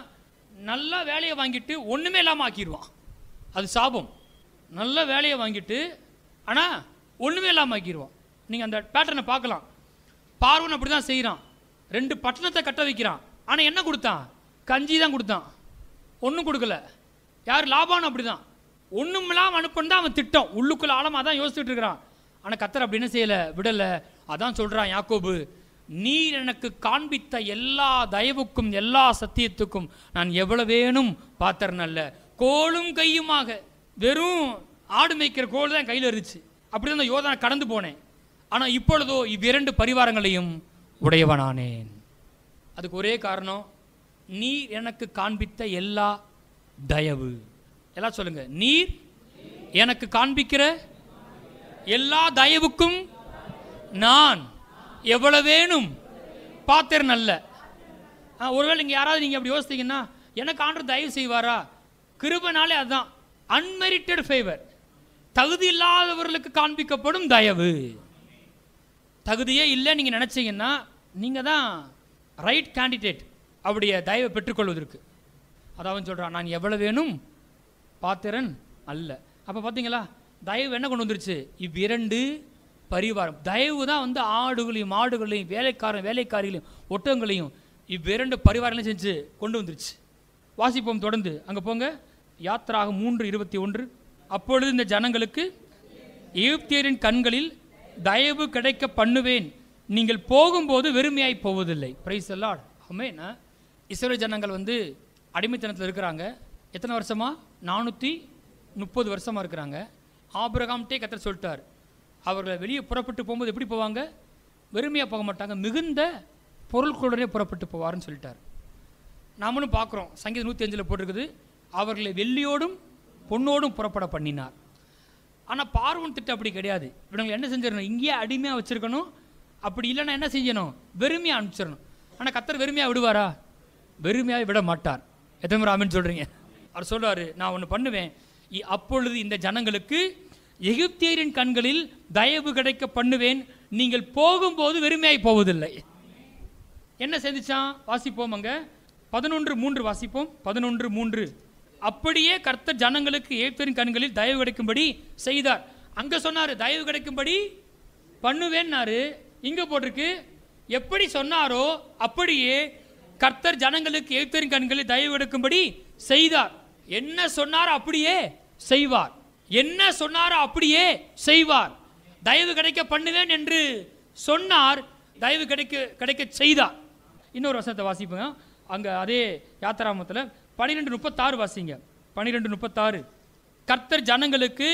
Speaker 1: நல்ல வேலையை வாங்கிட்டு ஒன்றுமே இல்லாமல் ஆக்கிடுவான். அது சாபம். நல்ல வேலையை வாங்கிட்டு ஆனால் ஒன்றுமே இல்லாமல் ஆக்கிடுவான். நீங்கள் அந்த பேட்டர்னை பார்க்கலாம். பார்வன் அப்படி தான் செய்கிறான். 2 பட்டணத்தை கட்ட வைக்கிறான். ஆனால் என்ன கொடுத்தான்? கஞ்சி தான் கொடுத்தான், ஒன்றும் கொடுக்கல. யார்? லாபான். அப்படி தான் ஒன்றும் இல்லாமல் அனுப்புன்னு தான் அவன் திட்டம். உள்ளுக்குள்ள ஆழமாக தான் யோசிச்சுட்டு இருக்கிறான். ஆனால் கர்த்தர் அப்படி என்ன செய்யலை, விடலை. அதான் சொல்கிறான் யாக்கோபு, நீர் எனக்கு காண்பித்த எல்லா தயவுக்கும் எல்லா சத்தியத்துக்கும் நான் எவ்வளவு வேணும் பாத்திரன் அல்ல, கோலும் கையுமாக. வெறும் ஆடு மேய்க்கிற கோல் தான் கையில் இருந்துச்சு. அப்படி தான் யோர்தானை கடந்து போனேன். ஆனால் இப்பொழுதோ இவ்விரண்டு பரிவாரங்களையும் உடையவனானேன். அதுக்கு ஒரே காரணம், நீர் எனக்கு காண்பித்த எல்லா தயவு. எல்லாம் சொல்லுங்க, நீர் எனக்கு காண்பிக்கிற எல்லா தயவுக்கும் நான் எவ்வளவு வேணும் பாத்திரன் அல்ல. ஒருவேளை இங்கே யாராவது நீங்கள் அப்படி யோசித்தீங்கன்னா, எனக்கு ஆண்டவர் தயவு செய்வாரா? கிருபைனாலே அதுதான் அன்மெரிட்டட் ஃபேவர், தகுதி இல்லாதவர்களுக்கு காண்பிக்கப்படும் தயவு. தகுதியே இல்லை நீங்கள் நினச்சிங்கன்னா நீங்கள் தான் ரைட் கேண்டிடேட் அவருடைய தயவை பெற்றுக்கொள்வதற்கு. அதான் சொல்கிறான், நான் எவ்வளவு வேணும் பாத்திரன் அல்ல. அப்போ பார்த்தீங்களா, தயவு என்ன கொண்டு வந்துருச்சு? இவ்விரண்டு பரிவாரம். தயவு தான் வந்து ஆடுகளையும் மாடுகளையும் வேலைக்காரிகளையும் ஒட்டகங்களையும் இவ்விரண்டு பரிவாரங்களையும் செஞ்சு கொண்டு வந்துருச்சு. வாசிப்போம் தொடர்ந்து. அங்கே போங்க, யாத்திராக 3:21. அப்பொழுது இந்த ஜனங்களுக்கு எகிப்தியரின் கண்களில் தயவு கிடைக்க பண்ணுவேன், நீங்கள் போகும்போது வெறுமையாய் போவதில்லை. Price the lord. ஆமென். இஸ்ரவேல் ஜனங்கள் வந்து அடிமைத்தனத்தில் இருக்கிறாங்க. எத்தனை வருஷமா? 430 வருஷமாக இருக்கிறாங்க. ஆபிரகாம்கிட்டே கர்த்தர் சொல்லிட்டார், அவர்களை வெளியே புறப்பட்டு போகும்போது எப்படி போவாங்க? வெறுமையாக போக மாட்டாங்க, மிகுந்த பொருட்களுடனே புறப்பட்டு போவார்னு சொல்லிட்டார். நாமளும் பார்க்குறோம், சங்கீதம் 105 போட்டிருக்குது, அவர்களை வெள்ளியோடும் பொண்ணோடும் புறப்பட பண்ணினார். ஆனால் பார்வன் திட்டம் அப்படி கிடையாது. இவங்களை என்ன செஞ்சிடணும்? இங்கேயே அடிமையாக வச்சுருக்கணும். அப்படி இல்லைன்னா என்ன செய்யணும்? வெறுமையாக அனுப்பிச்சிடணும். ஆனால் கர்த்தர் வெறுமையாக விடுவாரா? வெறுமையாக விட மாட்டார். எத்தனை முறை ஆமென் சொல்கிறீங்க? அவர் சொல்லுவார், நான் ஒன்று பண்ணுவேன், அப்பொழுது இந்த ஜனங்களுக்கு எகிப்தியரின் கண்களில் தயவு கிடைக்க பண்ணுவேன், நீங்கள் போகும்போது வெறுமையாய் போவதில்லை. என்ன செஞ்சிச்சான்? வாசிப்போம். அங்கே 11:3 வாசிப்போம். 11:3. அப்படியே கர்த்தர் ஜனங்களுக்கு எகிப்தியரின் கண்களில் தயவு கிடைக்கும்படி செய்தார். அங்கே சொன்னார் தயவு கிடைக்கும்படி பண்ணுவேன்னாரு. இங்கே போட்டிருக்கு எப்படி சொன்னாரோ அப்படியே கர்த்தர் ஜனங்களுக்கு எகிப்தியரின் கண்களில் தயவு கிடைக்கும்படி செய்தார். என்ன சொன்னாரோ அப்படியே செய்வார். என்ன சொன்னாரோ அப்படியே செய்வார். தயவு கிடைக்க பண்ணுவேன் என்று சொன்னார், தயவு கிடைக்க செய்தார். இன்னொரு வசனத்தை வாசிப்புங்க. அங்கே அதே யாத்திராமத்தில் 12:36 வாசிங்க. 12:36. கர்த்தர் ஜனங்களுக்கு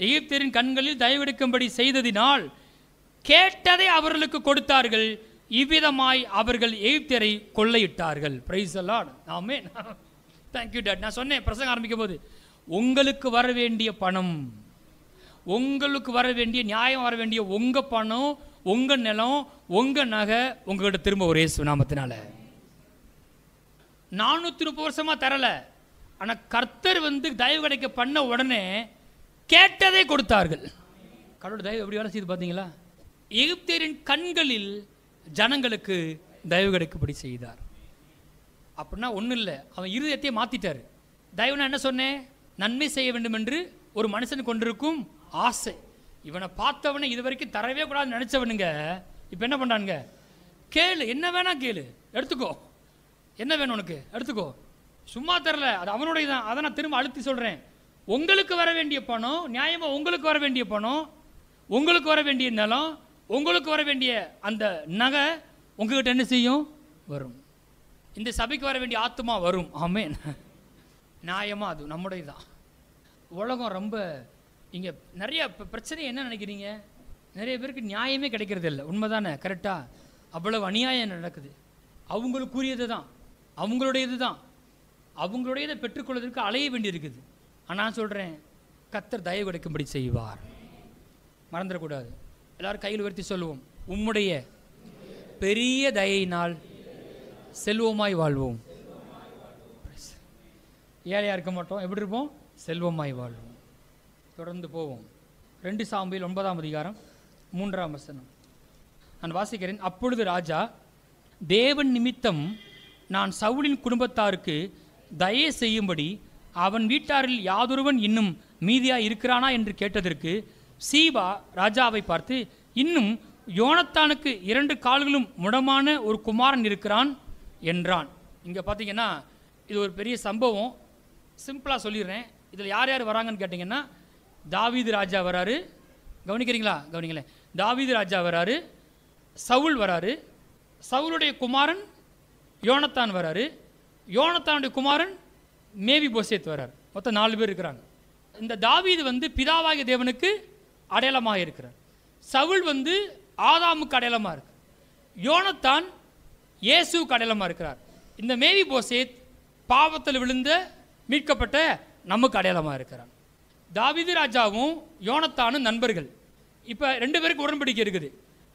Speaker 1: எகிப்தியரின் கண்களில் தயவு கிடைக்கும்படி செய்ததினால் கேட்டதை அவர்களுக்கு கொடுத்தார்கள், இவ்விதமாய் அவர்கள் எகிப்தியரை கொள்ளையிட்டார்கள். Praise the lord. Amen. Thank you dad. நான் சொன்னேன் பிரசங்கம் ஆரம்பிக்கும் போது, உங்களுக்கு வர வேண்டிய பணம், உங்களுக்கு வர வேண்டிய நியாயம், வர வேண்டிய உங்கள் பணம், உங்கள் நிலம், உங்கள் நகை உங்ககிட்ட திரும்ப ஒரே சுனாமத்தினால 430 வருஷமாக தரல. ஆனால் கர்த்தர் வந்து தயவு கிடைக்க பண்ண உடனே கேட்டதை கொடுத்தார்கள். கடவுள் தயவு எப்படி வேலை செய்து பார்த்தீங்களா? எகிப்தியரின் கண்களில் ஜனங்களுக்கு தயவு கிடைக்கும்படி செய்தார். அப்படின்னா ஒன்றும் இல்லை, அவன் இருதயத்தையே மாற்றிட்டார். தயவுனா என்ன சொன்னேன்? நன்மை செய்ய வேண்டும் என்று ஒரு மனுஷன் கொண்டிருக்கும் ஆசை. இவனை பார்த்தவனை இது வரைக்கும் தரவே கூடாதுன்னு நினச்சவனுங்க இப்போ என்ன பண்ணுறானுங்க? கேளு, என்ன வேணா கேளு, எடுத்துக்கோ, என்ன வேணும் உனக்கு எடுத்துக்கோ. சும்மா தரல, அது அவனுடைய தான். அதை நான் திரும்ப அழுத்தி சொல்கிறேன். உங்களுக்கு வர வேண்டிய பணம் நியாயமாக, உங்களுக்கு வர வேண்டிய பணம், உங்களுக்கு வர வேண்டிய நிலம், உங்களுக்கு வர வேண்டிய அந்த நகை உங்ககிட்ட என்ன செய்யும்? வரும். இந்த சபைக்கு வர வேண்டிய ஆத்மா வரும். ஆமென். நியாயமாக அது நம்முடைய தான். உலகம் ரொம்ப இங்கே நிறைய பிரச்சனை. என்ன நினைக்கிறீங்க? நிறைய பேருக்கு நியாயமே கிடைக்கிறது இல்லை. உண்மைதானே? கரெக்டாக அவ்வளவு அநியாயம் நடக்குது. அவங்களுக்குரியது தான், அவங்களுடையது தான், அவங்களுடையதை பெற்றுக்கொள்வதற்கு அலைய வேண்டி இருக்குது. ஆனால் சொல்கிறேன், கர்த்தர் தயவு கிடைக்கும்படி செய்வார். மறந்துடக்கூடாது. எல்லாரும் கையில் உயர்த்தி சொல்லுவோம், உம்முடைய பெரிய தயையினால் செல்வமாய் வாழ்வோம். ஏழையாக இருக்க மாட்டோம். எப்படி இருப்போம்? செல்வமாய் வாழ்வோம். தொடர்ந்து போவோம். 2 சாமுவேல் 9:3 நான் வாசிக்கிறேன். அப்பொழுது ராஜா, தேவன் நிமித்தம் நான் சவுலின் குடும்பத்தாருக்கு தயை செய்யும்படி அவன் வீட்டாரில் யாதொருவன் இன்னும் மீதியாக இருக்கிறானா என்று கேட்டதற்கு சீபா ராஜாவை பார்த்து, இன்னும் யோனத்தானுக்கு 2 கால்களும் முடமான ஒரு குமாரன் இருக்கிறான் என்றான். இங்கே பார்த்தீங்கன்னா இது ஒரு பெரிய சம்பவம். சிம்பிளாக சொல்லிடுறேன். இதில் யார் யார் வராங்கன்னு கேட்டிங்கன்னா, தாவீது ராஜா வராரு. கவனிக்கிறீங்களா? கவனிங்களேன். தாவீது ராஜா வராரு, சவுல் வராரு, சவுலுடைய குமாரன் யோனத்தான் வராரு, யோனத்தானுடைய குமாரன் மேவிபோசேத் வரார். மொத்தம் 4 பேர் இருக்கிறாங்க. இந்த தாவீது பிதாவாகிய தேவனுக்கு அடையாளமாக இருக்கிறார். சவுல் ஆதாமுக்கு அடையாளமாக இருக்கு. யோனத்தான் இயேசுவுக்கு அடையாளமாக இருக்கிறார். இந்த மேவிபோசேத் பாவத்தில் விழுந்த மீட்கப்பட்ட நமக்கு அடையாளமாக இருக்கிறார். தாவீது ராஜாவும் யோனத்தானும் நண்பர்கள். இப்போ 2 பேருக்கு உடன்படிக்கை இருக்குது.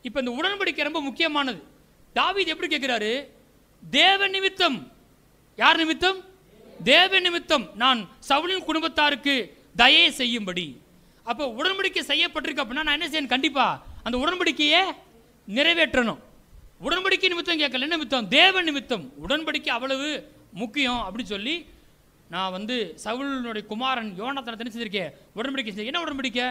Speaker 1: இப்போ இந்த உடன்படிக்கை ரொம்ப முக்கியமானது. தாவீது எப்படி கேட்கிறாரு? தேவ நிமித்தம். யார் நிமித்தம்? தேவ நிமித்தம் நான் சவுலின் குடும்பத்தாருக்கு தயை செய்யும்படி. அப்போ உடன்படிக்கை செய்யப்பட்டிருக்கு அப்படின்னா நான் என்ன செய்யணும்? கண்டிப்பா அந்த உடன்படிக்கையை நிறைவேற்றணும். உடன்படிக்கை நிமித்தம் கேட்கல, என்ன நிமித்தம்? தேவ நிமித்தம். உடன்படிக்கை அவ்வளவு முக்கியம் அப்படின்னு சொல்லி நான் சவுலுடைய குமாரன் யோனத்தானை தெரிஞ்சிருக்கேன் உடன்படிக்கை செஞ்சு. என்ன உடன்படிக்கை?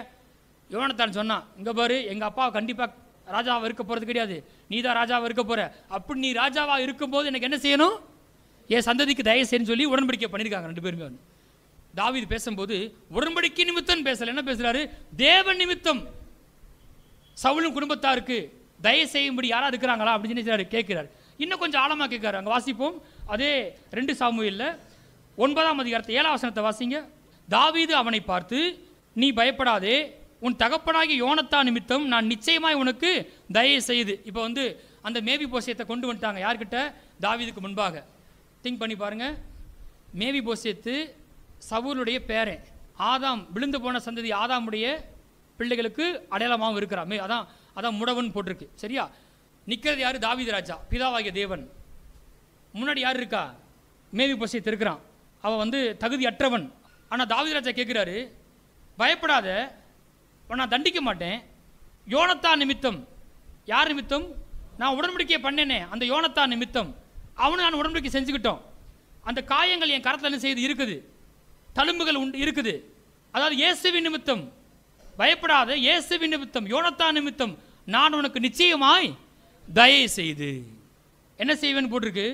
Speaker 1: யோனத்தான் சொன்னான், இங்கே பாரு, எங்கள் அப்பா கண்டிப்பாக ராஜாவாக இருக்க போகிறது கிடையாது, நீ தான் ராஜாவாக இருக்க போகிற. அப்படி நீ ராஜாவாக இருக்கும்போது எனக்கு என்ன செய்யணும்? என் சந்ததிக்கு தயவு செய்யணும்னு சொல்லி உடன்படிக்கை பண்ணியிருக்காங்க 2 பேருமே. தாவீது பேசும்போது உடன்படிக்கை நிமித்தம் பேசல, என்ன பேசுகிறாரு? தேவ நிமித்தம் சவுலும் குடும்பத்தாருக்கு தயவு செய்யும்படி யாராவது இருக்கிறாங்களா அப்படின்னு கேட்கிறார். இன்னும் கொஞ்சம் ஆழமாக கேட்கிறார். அங்கே வாசிப்போம். அதே 2 சாமுவேலில் 9ஆம் அதிகாரத்தை 7ஆம் வசனத்தை வாசிங்க. தாவீது அவனை பார்த்து, நீ பயப்படாதே, உன் தகப்பனாகிய யோனத்தான் நிமித்தம் நான் நிச்சயமாய் உனக்கு தயவு செய்து. இப்போ அந்த மேவிபோசேத்தை கொண்டு வந்துட்டாங்க. யார்கிட்ட? தாவீதுக்கு முன்பாக. திங்க் பண்ணி பாருங்க. மேவிபோசேத்து சவுலுடைய பேரன், ஆதாம் விழுந்து போன சந்ததி ஆதாமுடைய பிள்ளைகளுக்கு அடையாளமாகவும் இருக்கிறான். அதான் முடவன் போட்டிருக்கு. சரியா? நிற்கிறது யாரு? தாவீது ராஜா, பிதாவாகிய தேவன். முன்னாடி யார் இருக்கா? மேவிபோசேத் இருக்கிறான். அவன் தகுதி அற்றவன். ஆனால் தாவீது ராஜா கேட்குறாரு, பயப்படாத, நான் தண்டிக்க மாட்டேன். யோனத்தான் நிமித்தம். யார் நிமித்தம்? நான் உடன்படிக்கையை பண்ணேனே அந்த யோனத்தான் நிமித்தம் அவனு நான் உடன்படிக்கை செஞ்சுக்கிட்டோம். அந்த காயங்கள் என் கரத்தில் என்ன செய்து இருக்குது? தழும்புகள் இருக்குது. அதாவது இயேசுவின் நிமித்தம். பயப்படாத, இயேசுவின் நிமித்தம், யோனத்தான் நிமித்தம் நான் உனக்கு நிச்சயமாய் தயை செய்து என்ன செய்வேன்னு போட்டிருக்கு.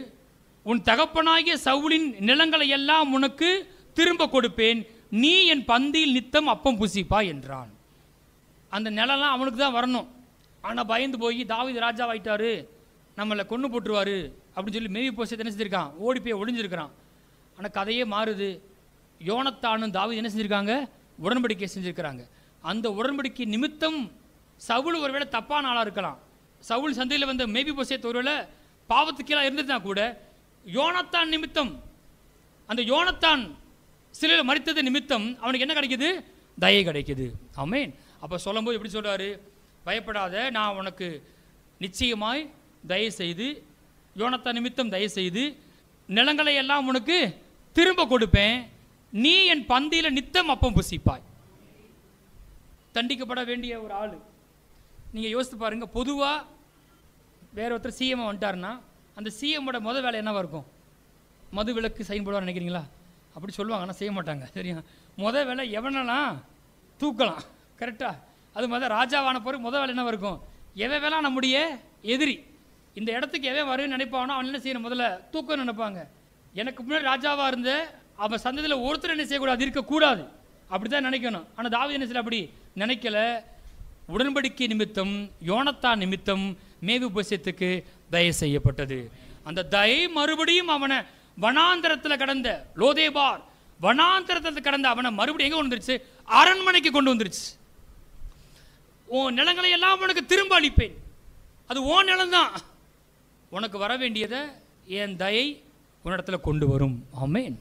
Speaker 1: உன் தகப்பனாகிய சவுலின் நிலங்களை எல்லாம் உனக்கு திரும்ப கொடுப்பேன், நீ என் பந்தியில் நித்தம் அப்பம் புசிப்பா என்றான். அந்த நிலம்லாம் அவனுக்கு தான் வரணும். ஆனால் பயந்து போய் தாவீது ராஜாவாயிட்டாரு, நம்மளை கொன்று போட்டுருவாரு அப்படின்னு சொல்லி மேவிபோசேத் என்ன செஞ்சிருக்கான்? ஓடி போய் ஒளிஞ்சிருக்கிறான். ஆனால் கதையே மாறுது. யோனத்தானும் தாவீது என்ன செஞ்சுருக்காங்க? உடன்படிக்கை செஞ்சுருக்கிறாங்க. அந்த உடன்படிக்கை நிமித்தம் சவுல் ஒருவேளை தப்பான ஆளாக இருக்கலாம். சவுல் சந்தையில் மேவிபோசேத் ஒருவேளை பாவத்துக்கெல்லாம் இருந்துட்டா கூட யோனத்தான் நிமித்தம், அந்த யோனத்தான் சிலையில் மரித்தது நிமித்தம் அவனுக்கு என்ன கிடைக்குது? தயை கிடைக்குது. ஆமென். அப்போ சொல்லும்போது எப்படி சொல்கிறாரு? பயப்படாத, நான் உனக்கு நிச்சயமாய் தயவு செய்து, யோனத்தான் நிமித்தம் தயவு செய்து நிலங்களை எல்லாம் உனக்கு திரும்ப கொடுப்பேன், நீ என் பந்தியில் நித்தம் அப்பம் புசிப்பாய். தண்டிக்கப்பட வேண்டிய ஒரு ஆள். நீங்கள் யோசித்து பாருங்க. பொதுவாக வேற ஒருத்தர் சிஎம் வந்துட்டாருன்னா அந்த சிஎம்மோட முதல் வேலை என்னவா இருக்கும்? மது விலக்கு செயல்படுவார் நினைக்கிறீங்களா? அப்படி சொல்லுவாங்க, ஆனால் செய்ய மாட்டாங்க. சரியா? முதல் வேலை எவனெல்லாம் தூக்கலாம். கரெக்டாக? அது ராஜாவான பிறகு முதல் வேலை என்னவா இருக்கும்? எவன் வேலை நம்முடைய எதிரி, இந்த இடத்துக்கு எவன் வருன்னு நினைப்பானோ அவன் என்ன செய்யணும்? முதல்ல தூக்கம்னு நினைப்பாங்க. எனக்கு முன்னாடி ராஜாவாக இருந்த அவன் சந்ததியில் ஒருத்தர் என்ன செய்யக்கூடாது? இருக்கக்கூடாது. அப்படி தான் நினைக்கணும். ஆனால் தாவீது என்ன செய்யல? அப்படி நினைக்கல. உடன்படிக்கை நிமித்தம், யோனத்தான் நிமித்தம் மேவிபோசேத்துக்கு தயை செய்யப்பட்டது. அந்த தயை மறுபடியும் அவனை வனாந்தரத்தில் கடந்த லோதேபார் வனாந்தரத்தில் கடந்த அவனை மறுபடியும் எங்கே கொண்டு வந்துருச்சு? அரண்மனைக்கு கொண்டு வந்துருச்சு. உன் நிலங்களை எல்லாம் உனக்கு திரும்ப அளிப்பேன், அது உன் நிலம்தான், உனக்கு வர வேண்டியதை என் தயை உன்னிடத்துல கொண்டு வரும். ஆமென்.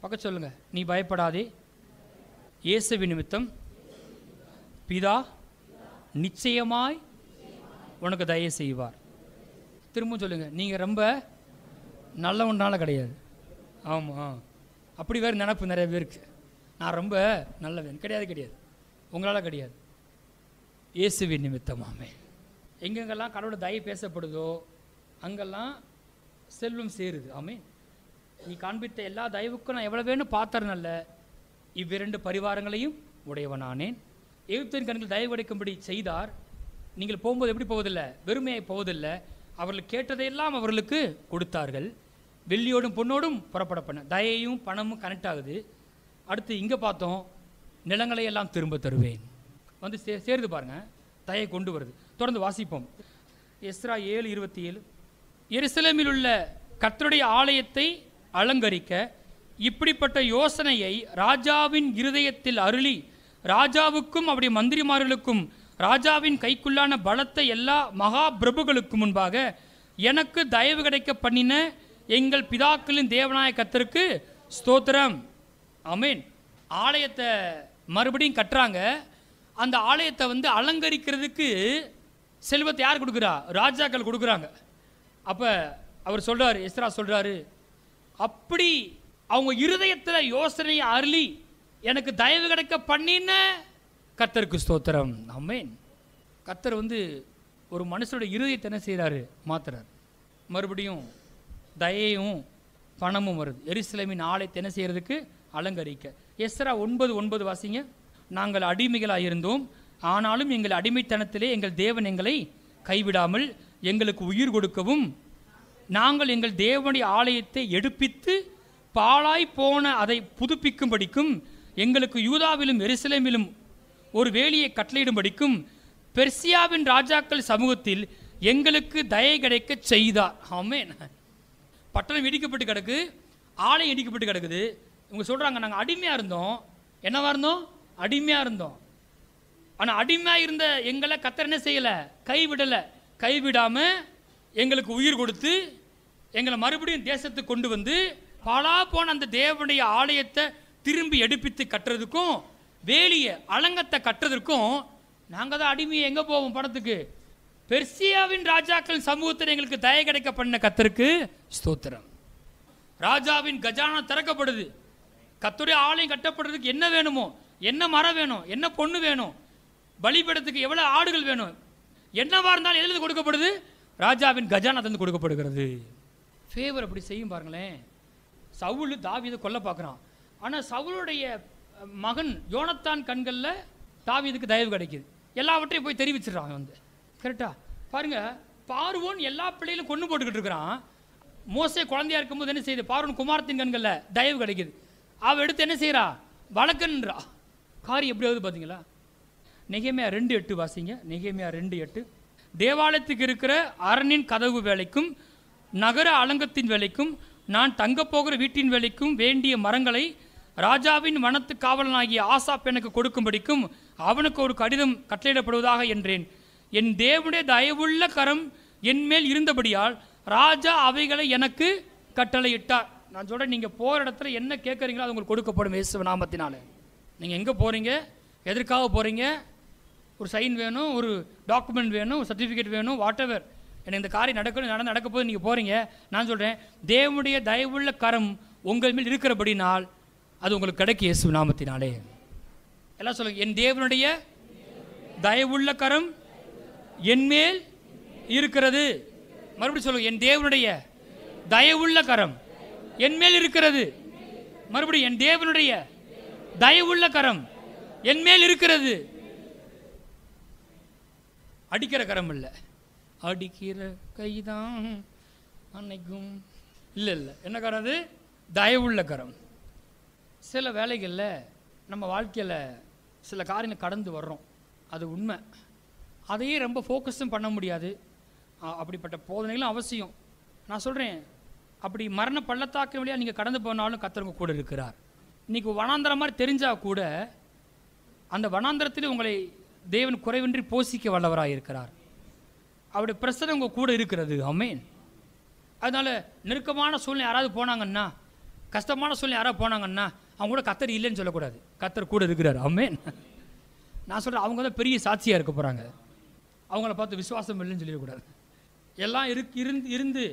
Speaker 1: பக்க சொல்லுங்க. நீ பயப்படாதே, இயேசுவின் நிமித்தம் பிதா நிச்சயமாய் உனக்கு தயை செய்வார். திரும்ப சொல்லுங்க. நீங்கள் ரொம்ப நல்லவனால கிடையாது. ஆமாம், அப்படி வேறு நினப்பு நிறைய பேருக்கு. நான் ரொம்ப நல்லவன் கிடையாது. உங்களால் கிடையாது. இயேசுவின் நிமித்தமாமே. எங்கெங்கெல்லாம் கடவுளோட தயை பேசப்படுதோ அங்கெல்லாம் செல்வம் சேருது. ஆமே. நீ காண்பித்த எல்லா தயவுக்கும் நான் எவ்வளோ வேணும் பார்த்தறனல்ல, இவ்விரண்டு பரிவாரங்களையும் உடையவனானேன். எகிப்தின் கண்கள் தயவு கிடைக்கும்படி செய்தார். நீங்கள் போகும்போது எப்படி போவதில்லை, வெறுமையை போவதில்லை. அவர்கள் கேட்டதையெல்லாம் அவர்களுக்கு கொடுத்தார்கள். வெள்ளியோடும் பொன்னோடும் புறப்பட பண்ண. தயையும் பணமும் கனெக்ட் ஆகுது. அடுத்து இங்கே பார்த்தோம், நிலங்களை எல்லாம் திரும்ப தருவேன். வந்து சேருது பாருங்க, தயை கொண்டு வருது. தொடர்ந்து வாசிப்போம். எஸ்ரா 7:27. எருசலேமில் உள்ள கர்த்தருடைய ஆலயத்தை அலங்கரிக்க இப்படிப்பட்ட யோசனையை ராஜாவின் இருதயத்தில் அருளி, ராஜாவுக்கும் அவருடைய மந்திரிமார்களுக்கும் ராஜாவின் கைக்குள்ளான பலத்தை எல்லா மகா பிரபுகளுக்கு முன்பாக எனக்கு தயவு கிடைக்க பண்ணின எங்கள் பிதாக்களின் தேவனாய கர்த்தருக்கு ஸ்தோத்திரம். ஆமென். ஆலயத்தை மறுபடியும் கட்டுறாங்க. அந்த ஆலயத்தை வந்து அலங்கரிக்கிறதுக்கு செல்வத்தை யார் கொடுக்குறா? ராஜாக்கள் கொடுக்குறாங்க. அப்போ அவர் சொல்கிறார், எஸ்ரா சொல்கிறாரு, அப்படி அவங்க இருதயத்தில் யோசனையை அருளி எனக்கு தயவு கிடைக்க பண்ணின கர்த்தருக்கு ஸ்தோத்திரம். ஆமென். கர்த்தர் வந்து ஒரு மனுஷனோட இருதயத்தை என்ன செய்கிறாரு? மாத்துறார். மறுபடியும் தயையும் பணமும் வருது. எருசலேமின் ஆலயத்தை என்ன செய்கிறதுக்கு? அலங்கரிக்க. எஸ்ரா 9:9 வாசிங்க. நாங்கள் அடிமைகளாக இருந்தோம், ஆனாலும் எங்கள் அடிமைத்தனத்திலே எங்கள் தேவன் எங்களை கைவிடாமல் எங்களுக்கு உயிர் கொடுக்கவும், நாங்கள் எங்கள் தேவனுடைய ஆலயத்தை எடுப்பித்து பாழாய் போன அதை புதுப்பிக்கும்படிக்கும், எங்களுக்கு யூதாவிலும் எருசலேமிலும் ஒரு வேலியை கட்டளையிடும்படிக்கும் பெர்சியாவின் ராஜாக்கள் சமூகத்தில் எங்களுக்கு தயை கிடைக்க செய்தார். ஆமென். பட்டணம் இடிக்கப்பட்டு கிடக்கு, ஆலயம் இடிக்கப்பட்டு கிடக்குது. இவங்க சொல்கிறாங்க, நாங்கள் அடிமையாக இருந்தோம். என்னவா இருந்தோம்? அடிமையாக இருந்தோம். ஆனால் அடிமையாக இருந்த எங்களை கர்த்தர் என்ன செய்யலை? கைவிடலை. கைவிடாமல் எங்களுக்கு உயிர் கொடுத்து எங்களை மறுபடியும் தேசத்துக்கு கொண்டு வந்து பாழா போன அந்த தேவனுடைய ஆலயத்தை திரும்பி எடுப்பித்து கட்டுறதுக்கும், வேலியை அலங்கத்தை கட்டுறதுக்கும் நாங்கள் தான் அடிமையை எங்கே போவோம் பணத்துக்கு? பெர்சியாவின் ராஜாக்கள் சமூகத்தில் எங்களுக்கு தயை கிடைக்க பண்ண கர்த்தருக்கு ஸ்தோத்திரம். ராஜாவின் கஜானா திறக்கப்படுது. கர்த்தருடைய ஆலயம் கட்டப்படுறதுக்கு என்ன வேணுமோ, என்ன மரம் வேணும், என்ன பொண்ணு வேணும், பலிபீடத்துக்கு எவ்வளோ ஆடுகள் வேணும், என்னவா இருந்தாலும் எதிலிருந்து கொடுக்கப்படுது? ராஜாவின் கஜானா தந்து கொடுக்கப்படுகிறது. ஃபேவர் அப்படி செய்யும் பாருங்களேன். சவுல் தாவீதை கொல்ல பார்க்குறான். ஆனால் சவுளுடைய மகன் யோனத்தான் கண்களில் தாவீதுக்கு தயவு கிடைக்குது. எல்லாவற்றையும் போய் தெரிவிச்சிடுறாங்க வந்து. கரெக்டா பாருங்க. பார்வோன் எல்லா பிள்ளைகளும் கொண்டு போட்டுக்கிட்டு இருக்கிறான். மோசே குழந்தையா இருக்கும்போது என்ன செய்யுது? பார்வோன் குமாரத்தின் கண்களில் தயவு கிடைக்குது. அவள் எடுத்து என்ன செய்கிறா? வழக்கன்றா. காரியம் எப்படி ஆகுது பார்த்தீங்களா? நெகேமியா 2:8 வாசிங்க. நெகேமியா 2:8. தேவாலயத்துக்கு இருக்கிற அரணின் கதவு வேலைக்கும் நகர அலங்கத்தின் வேலைக்கும் நான் தங்கப்போகிற வீட்டின் வேலைக்கும் வேண்டிய மரங்களை ராஜாவின் வனத்து காவலனாகிய ஆசாப் எனக்கு கொடுக்கும்படிக்கும் அவனுக்கு ஒரு கடிதம் கட்டளையிடப்படுவதாக என்றேன். என் தேவனுடைய தயவுள்ள கரம் என் மேல் இருந்தபடியால் ராஜா அவைகளை எனக்கு கட்டளையிட்டார். நான் சொல்கிறேன், நீங்கள் போகிற இடத்துல என்ன கேட்குறீங்களோ அது உங்களுக்கு கொடுக்கப்படும் இயேசு நாமத்தினால. நீங்கள் எங்கே போகிறீங்க, எதற்காக போகிறீங்க, ஒரு சைன் வேணும், ஒரு டாக்குமெண்ட் வேணும், ஒரு சர்டிஃபிகேட் வேணும், வாட் எவர், எனக்கு இந்த காரியம் நடக்க போது நீங்கள் போகிறீங்க. நான் சொல்கிறேன், தேவனுடைய தயவுள்ள கரம் உங்கள் மேல் இருக்கிறபடினால் அது உங்களுக்கு கிடைக்கும் இயேசு நாமத்தினாலே. எல்லாம் சொல்லுங்க, என் தேவனுடைய தயவுள்ள கரம் என் மேல் இருக்கிறது. மறுபடியும் சொல்லுங்க, என் தேவனுடைய தயவுள்ள கரம் என் மேல் இருக்கிறது. மறுபடியும், என் தேவனுடைய தயவுள்ள கரம் என் மேல் இருக்கிறது. அடிக்கிற கரம் இல்லை, அடிக்கிற கைதான் அன்னைக்கும் இல்லை இல்லை. என்ன கரம் அது? தயவுள்ள கரம். சில வேலைகளில் நம்ம வாழ்க்கையில் சில காரியங்களை கடந்து வர்றோம், அது உண்மை. அதையே ரொம்ப ஃபோக்கஸும் பண்ண முடியாது. அப்படிப்பட்ட போதனைகளும் அவசியம். நான் சொல்கிறேன், அப்படி மரண பள்ளத்தாக்கு வழியாக நீங்கள் கடந்து போனாலும் கர்த்தர் கூட இருக்கிறார். இன்றைக்கி வனாந்தரம் மாதிரி தெரிஞ்சால் கூட அந்த வனாந்தரத்தில் உங்களை தேவன் குறைவின்றி போஷிக்க வல்லவராக இருக்கிறார். அவருடைய பிரசன்னம் உங்கள் கூட இருக்கிறது. ஆமென். அதனால் நெருக்கமான சூழ்நிலை யாராவது போனாங்கன்னா, கஷ்டமான சூழ்நிலை யாராவது போனாங்கன்னா அவங்க கூட கர்த்தர் இல்லைன்னு சொல்லக்கூடாது, கர்த்தர் கூட இருக்கிறார். ஆமென். நான் சொல்கிறேன், அவங்க தான் பெரிய சாட்சியாக இருக்க போகிறாங்க. அவங்கள பார்த்து விசுவாசம் இல்லைன்னு சொல்லிடக்கூடாது. எல்லாம் இருந்து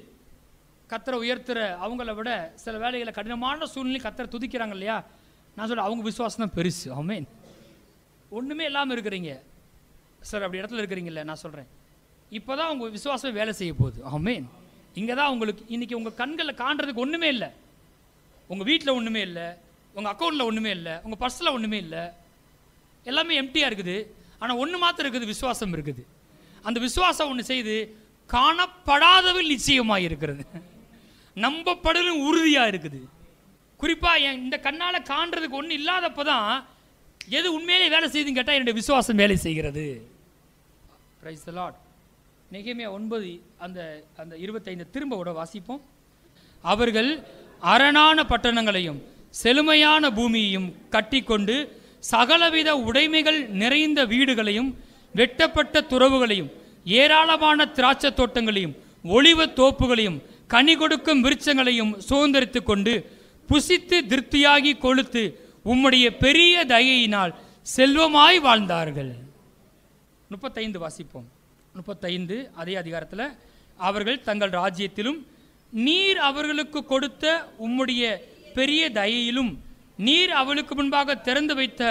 Speaker 1: கர்த்தரை உயர்த்துகிற அவங்கள விட சில வேலைகளை கடினமான சூழ்நிலை கர்த்தரை துதிக்கிறாங்க இல்லையா? நான் சொல்கிறேன், அவங்க விசுவாசம் தான் பெருசு. ஆமென். ஒன்றுமே இல்லாமல் இருக்கிறீங்க சார், அப்படி இடத்துல இருக்கிறீங்கள, நான் சொல்கிறேன், இப்போ தான் உங்கள் விசுவாசம் வேலை செய்ய போகுது. ஆமென். இங்கே தான் உங்களுக்கு இன்றைக்கி உங்கள் கண்களில் காண்றதுக்கு ஒன்றுமே இல்லை. உங்கள் வீட்டில் ஒன்றுமே இல்லை, உங்கள் அக்கௌண்ட்டில் ஒன்றுமே இல்லை, உங்கள் பர்ஸில் ஒன்றுமே இல்லை. எல்லாமே எம்டியாக இருக்குது. ஆனால் ஒன்று மாத்திரம் இருக்குது, விசுவாசம் இருக்குது. அந்த விசுவாசம் ஒன்று செய்து காணப்படாதவில் நிச்சயமாக இருக்கிறது, நம்பப்படலும் உறுதியாக இருக்குது. குறிப்பாக இந்த கண்ணால் காண்றதுக்கு ஒன்றும் இல்லாதப்போ தான் எது உண்மையிலே வேலை செய்யுதுன்னு கேட்டால் என்னுடைய விசுவாசம் வேலை செய்கிறது. Price the Lord. நெகேமியா 9 அந்த 25 திரும்ப கூட வாசிப்போம். அவர்கள் அரணான பட்டணங்களையும் செழுமையான பூமியையும் கட்டிக்கொண்டு சகலவித உடைமைகள் நிறைந்த வீடுகளையும் வெட்டப்பட்ட துறவுகளையும் ஏராளமான திராட்சை தோட்டங்களையும் ஒலிவ தோப்புகளையும் கனி கொடுக்கும் விருட்சங்களையும் சுதந்திரித்து கொண்டு புசித்து திருப்தியாகி கொழுத்து உம்முடைய பெரிய தயையினால் செல்வமாய் வாழ்ந்தார்கள். 35 வாசிப்போம். 35 அதே அதிகாரத்தில், அவர்கள் தங்கள் ராஜ்யத்திலும் நீர் அவர்களுக்கு கொடுத்த உம்முடைய பெரிய தயையிலும் நீர் அவளுக்கு முன்பாக திறந்து வைத்த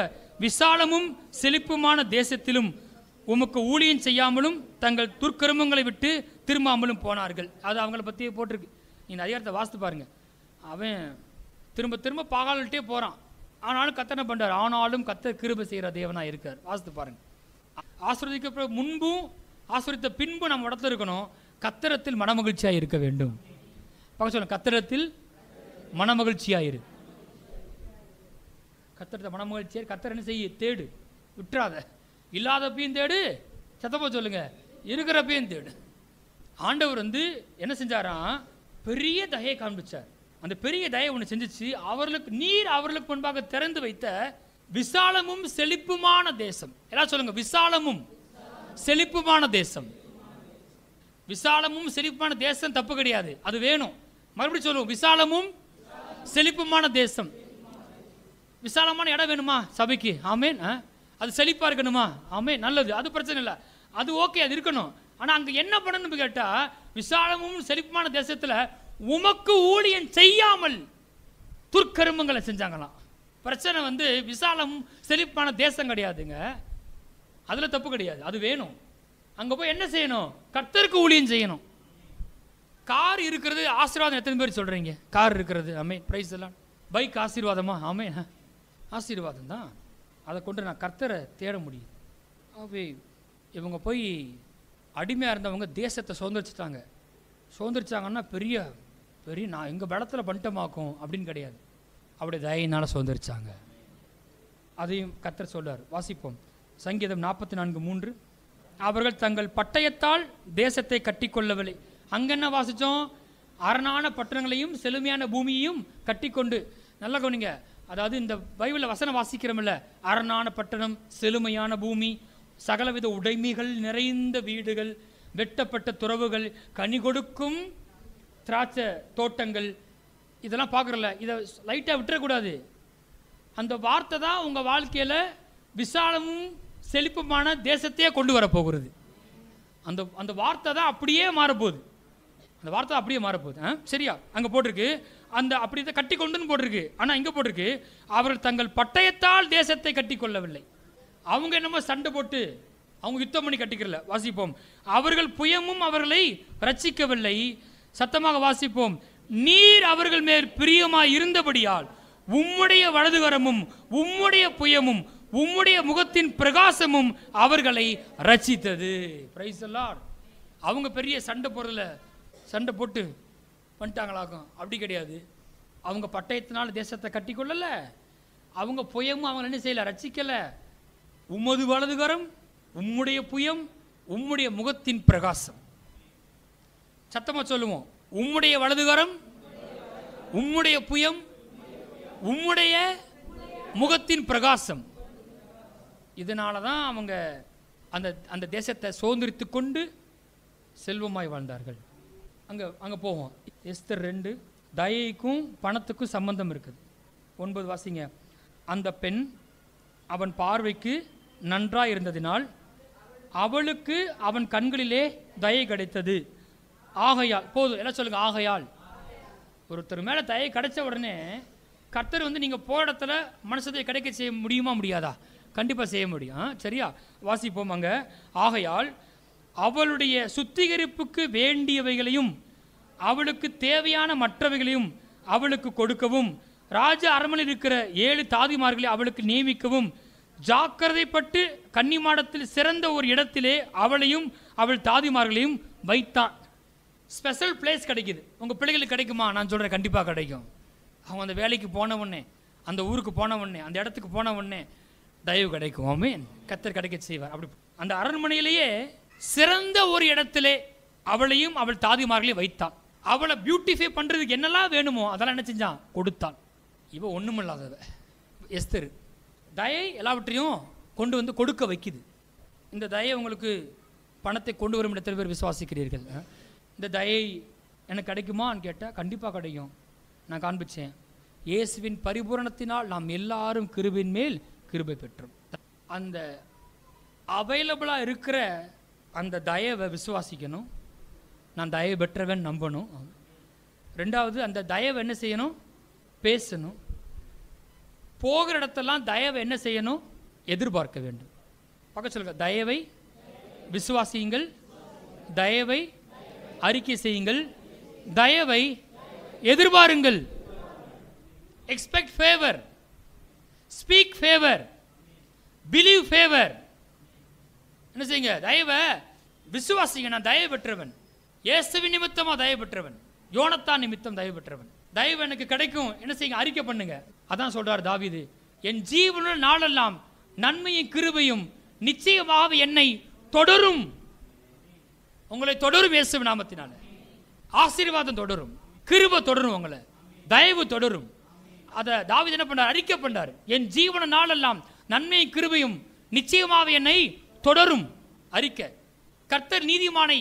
Speaker 1: விசாலமும் செழிப்புமான தேசத்திலும் உமக்கு ஊழியம் செய்யாமலும் தங்கள் துர்க்கருமங்களை விட்டு திரும்பாமலும் போனார்கள். அது அவங்கள பற்றி போட்டிருக்கு. நீங்கள் அதிகாரத்தை வாசித்து பாருங்க. அவன் திரும்ப திரும்ப பாகால்கிட்டே போகிறான், ஆனாலும் கத்தனை பண்ணுறார். ஆனாலும் கத்தர் கிருபை செய்கிற தேவனாக இருக்கார். வாசித்து பாருங்க. ஆசீர்வதிக்க முன்பும் ஆசீர்வதித்த பின்பும் நம்ம இடத்துல இருக்கணும். கத்தரத்தில் மனமகிழ்ச்சியாக இருக்க வேண்டும். பார்க்க சொல்லுங்க, கத்தரத்தில் மனமகிழ்ச்சியாக இரு. கத்தரத்தை மனமகிழ்ச்சியாக கத்தர் என்ன செய்ய? தேடு, விட்டுறாத. இல்லாதப்பையும் தேடு, சத்தப்போ சொல்லுங்க, இருக்கிறப்பையும் தேடு. ஆண்டவர் என்ன செஞ்சாராம்? பெரிய தயை காண்பிச்சார். அந்த பெரிய தயை ஒன்று செஞ்சிச்சு. நீர் அவர்களுக்கு முன்பாக திறந்து வைத்த விசாலமும் செழிப்புமான தேசம். எல்லாம் சொல்லுங்க, விசாலமும் செழிப்புமான தேசம். விசாலமும் செழிப்புமான தேசம் தப்பு கிடையாது, அது வேணும். மறுபடியும் சொல்லுவோம், விசாலமும் செழிப்புமான தேசம். விசாலமான இடம் வேணுமா சபைக்கு? ஆமேன். அது செழிப்பா இருக்கணுமா? ஆமேன், நல்லது, அது பிரச்சனை இல்லை, அது ஓகே, அது இருக்கணும். ஆனால் அங்கே என்ன பண்ணணும்னு கேட்டால், விசாலமும் செழிப்புமான தேசத்தில் உமக்கு ஊழியம் செய்யாமல் துர்க்கருமங்களை செஞ்சாங்களாம். பிரச்சனை விசாலம் செழிப்பான தேசம் கிடையாதுங்க, அதில் தப்பு கிடையாது, அது வேணும். அங்கே போய் என்ன செய்யணும்? கர்த்தருக்கு ஊழியம் செய்யணும். கார் இருக்கிறது ஆசீர்வாதம். எத்தனை பேர் சொல்கிறீங்க கார் இருக்கிறது? ஆமென், பிரைஸ் எல்லாம். பைக் ஆசீர்வாதமா? ஆமென், ஆசீர்வாதம் தான். அதை கொண்டு நான் கர்த்தரை தேட முடியும். ஆகவே இவங்க போய் அடிமையாக இருந்தவங்க தேசத்தை சுதந்திரிச்சிட்டாங்க. சுதந்திரிச்சாங்கன்னா பெரிய பெரிய நான் எங்கள் பலத்தில் பண்ணிட்டமாக்கும் அப்படின்னு கிடையாது, அப்படி தயினால் சுதந்திரிச்சாங்க. அதையும் கர்த்தர் சொல்றார். வாசிப்போம். சங்கீதம் 44:3. அவர்கள் தங்கள் பட்டயத்தால் தேசத்தை கட்டி கொள்ளவில்லை. அங்கே என்ன வாசித்தோம்? அரணான பட்டணங்களையும் செழுமையான பூமியையும் கட்டி கொண்டு. நல்லா கவனிங்க, அதாவது இந்த பைபிளில் வசனம் வாசிக்கிறோம்ல, அரணான பட்டணம், செழுமையான பூமி, சகலவித உடைமைகள் நிறைந்த வீடுகள், வெட்டப்பட்ட துறவுகள், கனி கொடுக்கும் திராட்சை தோட்டங்கள், இதெல்லாம் பார்க்குறல, இதை லைட்டாக விட்டுறக்கூடாது. அந்த வார்த்தை தான் உங்கள் வாழ்க்கையில் விசாலமும் செழிப்புமான தேசத்தையே கொண்டு வரப்போகிறது. அந்த வார்த்தை தான் அப்படியே மாறப்போகுது. அந்த வார்த்தை அப்படியே மாறப்போகுது. சரியா? அங்கே போட்டிருக்கு அப்படி இதை கட்டி கொண்டுன்னு போட்டிருக்கு. ஆனால் இங்கே போட்டிருக்கு, அவர்கள் தங்கள் பட்டயத்தால் தேசத்தை கட்டி கொள்ளவில்லை. அவங்க என்னமோ சண்டை போட்டு அவங்க யுத்தம் பண்ணி கட்டிக்கிறல. வாசிப்போம். அவர்கள் புயமும் அவர்களை ரட்சிக்கவில்லை. சத்தமாக வாசிப்போம். நீர் அவர்கள் மேல் பிரியமாய் இருந்தபடியால் உம்முடைய வலதுகரமும் உம்முடைய புயமும் உம்முடைய முகத்தின் பிரகாசமும் அவர்களை ரட்சித்தது. Price the Lord. அவங்க பெரிய சண்டை போடுறதுல சண்டை போட்டு பண்ணிட்டாங்களாக்கும், அப்படி கிடையாது. அவங்க பட்டயத்தினால தேசத்தை கட்டி கொள்ளல, அவங்க புயமும் அவங்க என்ன செய்யல, ரட்சிக்கல. உம்மது வலதுகரம், உம்முடைய புயம், உம்முடைய முகத்தின் பிரகாசம். சத்தமா சொல்லுவோம். உம்முடைய வலதுகரம், உம்முடைய புயம், உம்முடைய முகத்தின் பிரகாசம். இதனால தான் அவங்க அந்த தேசத்தை சுதந்திரித்து கொண்டு செல்வமாய் வாழ்ந்தார்கள். அங்கே போவோம். எஸ்தர் 2. தயைக்கும் பணத்துக்கும் சம்பந்தம் இருக்குது. 9 வாசிங்க. அந்த பெண் அவன் பார்வைக்கு நன்றாய் இருந்ததினால் அவளுக்கு அவன் கண்களிலே தயை கிடைத்தது. ஆகையால், போதும் எல்லாம் சொல்லுங்க, ஆகையால். ஒருத்தர் மேலே தயை கிடைச்ச உடனே கர்த்தர் நீங்கள் போகிற இடத்துல மனசதை கிடைக்க செய்ய முடியுமா முடியாதா? கண்டிப்பாக செய்ய முடியும். சரியா? வாசிப்போம். அங்கே ஆகையால் அவளுடைய சுத்திகரிப்புக்கு வேண்டியவைகளையும் அவளுக்கு தேவையான மற்றவைகளையும் அவளுக்கு கொடுக்கவும், ராஜ அரண்மனையில் இருக்கிற 7 தாதிமார்களை அவளுக்கு நியமிக்கவும் ஜாக்கிரதைப்பட்டு கன்னிமாடத்தில் சிறந்த ஒரு இடத்திலே அவளையும் அவள் தாதிமார்களையும் வைத்தான். ஸ்பெஷல் பிளேஸ் கிடைக்குது. உங்கள் பிள்ளைகளுக்கு கிடைக்குமா? நான் சொல்கிறேன், கண்டிப்பாக கிடைக்கும். அவங்க அந்த வேலைக்கு போன உடனே, அந்த ஊருக்கு போன உடனே, அந்த இடத்துக்கு போன உடனே தயவு கிடைக்கும். ஆமென். கர்த்தர் கிடைக்க செய்வார். அப்படி அந்த அரண்மனையிலேயே சிறந்த ஒரு இடத்திலே அவளையும் அவள் தாதிமார்களையும் வைத்தான். அவளை பியூட்டிஃபை பண்ணுறதுக்கு என்னெல்லாம் வேணுமோ அதெல்லாம் என்ன செஞ்சான்? கொடுத்தான். இவ ஒன்றுமில்லாதவ எஸ்தர். தயை எல்லாவற்றையும் கொண்டு வந்து கொடுக்க வைக்குது. இந்த தயை உங்களுக்கு பணத்தை கொண்டு வரும் எத்தனை பேர் விசுவாசிக்கிறீர்கள்? இந்த தயை எனக்கு கிடைக்குமான்னு கேட்டால் கண்டிப்பாக கிடைக்கும். நான் காண்பிச்சேன், இயேசுவின் பரிபூரணத்தினால் நாம் எல்லாரும் கிருபையின் மேல் கிருபை பெற்றோம். அந்த அவைலபிளாக இருக்கிற அந்த தயவை விசுவாசிக்கணும். நான் தயவு பெற்றவன் நம்பணும். ரெண்டாவது, அந்த தயவை என்ன செய்யணும்? பேசணும். போகிற இடத்தெல்லாம் தயவை என்ன செய்யணும்? எதிர்பார்க்க வேண்டும். பக்கம் சொல்லுங்க, தயவை விசுவாசியுங்கள், தயவை அறிக்கை செய்யுங்கள், தயவை எதிர்பாருங்கள். Expect favour, speak favour, believe favour. என்ன செய்யுங்க? தயவை விசுவாசிங்க. நான் தயவு பெற்றவன், இயேசுவின் நிமித்தமாக தயவு பெற்றவன், யோனத்தான் நிமித்தம் தயவு பெற்றவன். தயவு எனக்கு கிடைக்கும். என்ன செய்யுங்க? அறிக்கை பண்ணுங்க. அதான் சொல்றார் தாவீது, என் ஜீவனுள்ள நாளெல்லாம் நன்மையும் கிருபையும் நிச்சயமாக என்னை தொடரும். உங்களை தொடரும் இயேசுவின் நாமத்தினால. ஆசீர்வாதம் தொடரும், கிருபை தொடரும், உங்களை தயவு தொடரும். அதை தாவீது என்ன பண்ணார்? அறிக்கை பண்ணார். என் ஜீவன நாளெல்லாம் நன்மையும் கிருபையும் நிச்சயமாக என்னை தொடரும். அறிக்கை. கர்த்தர் நீதிமானை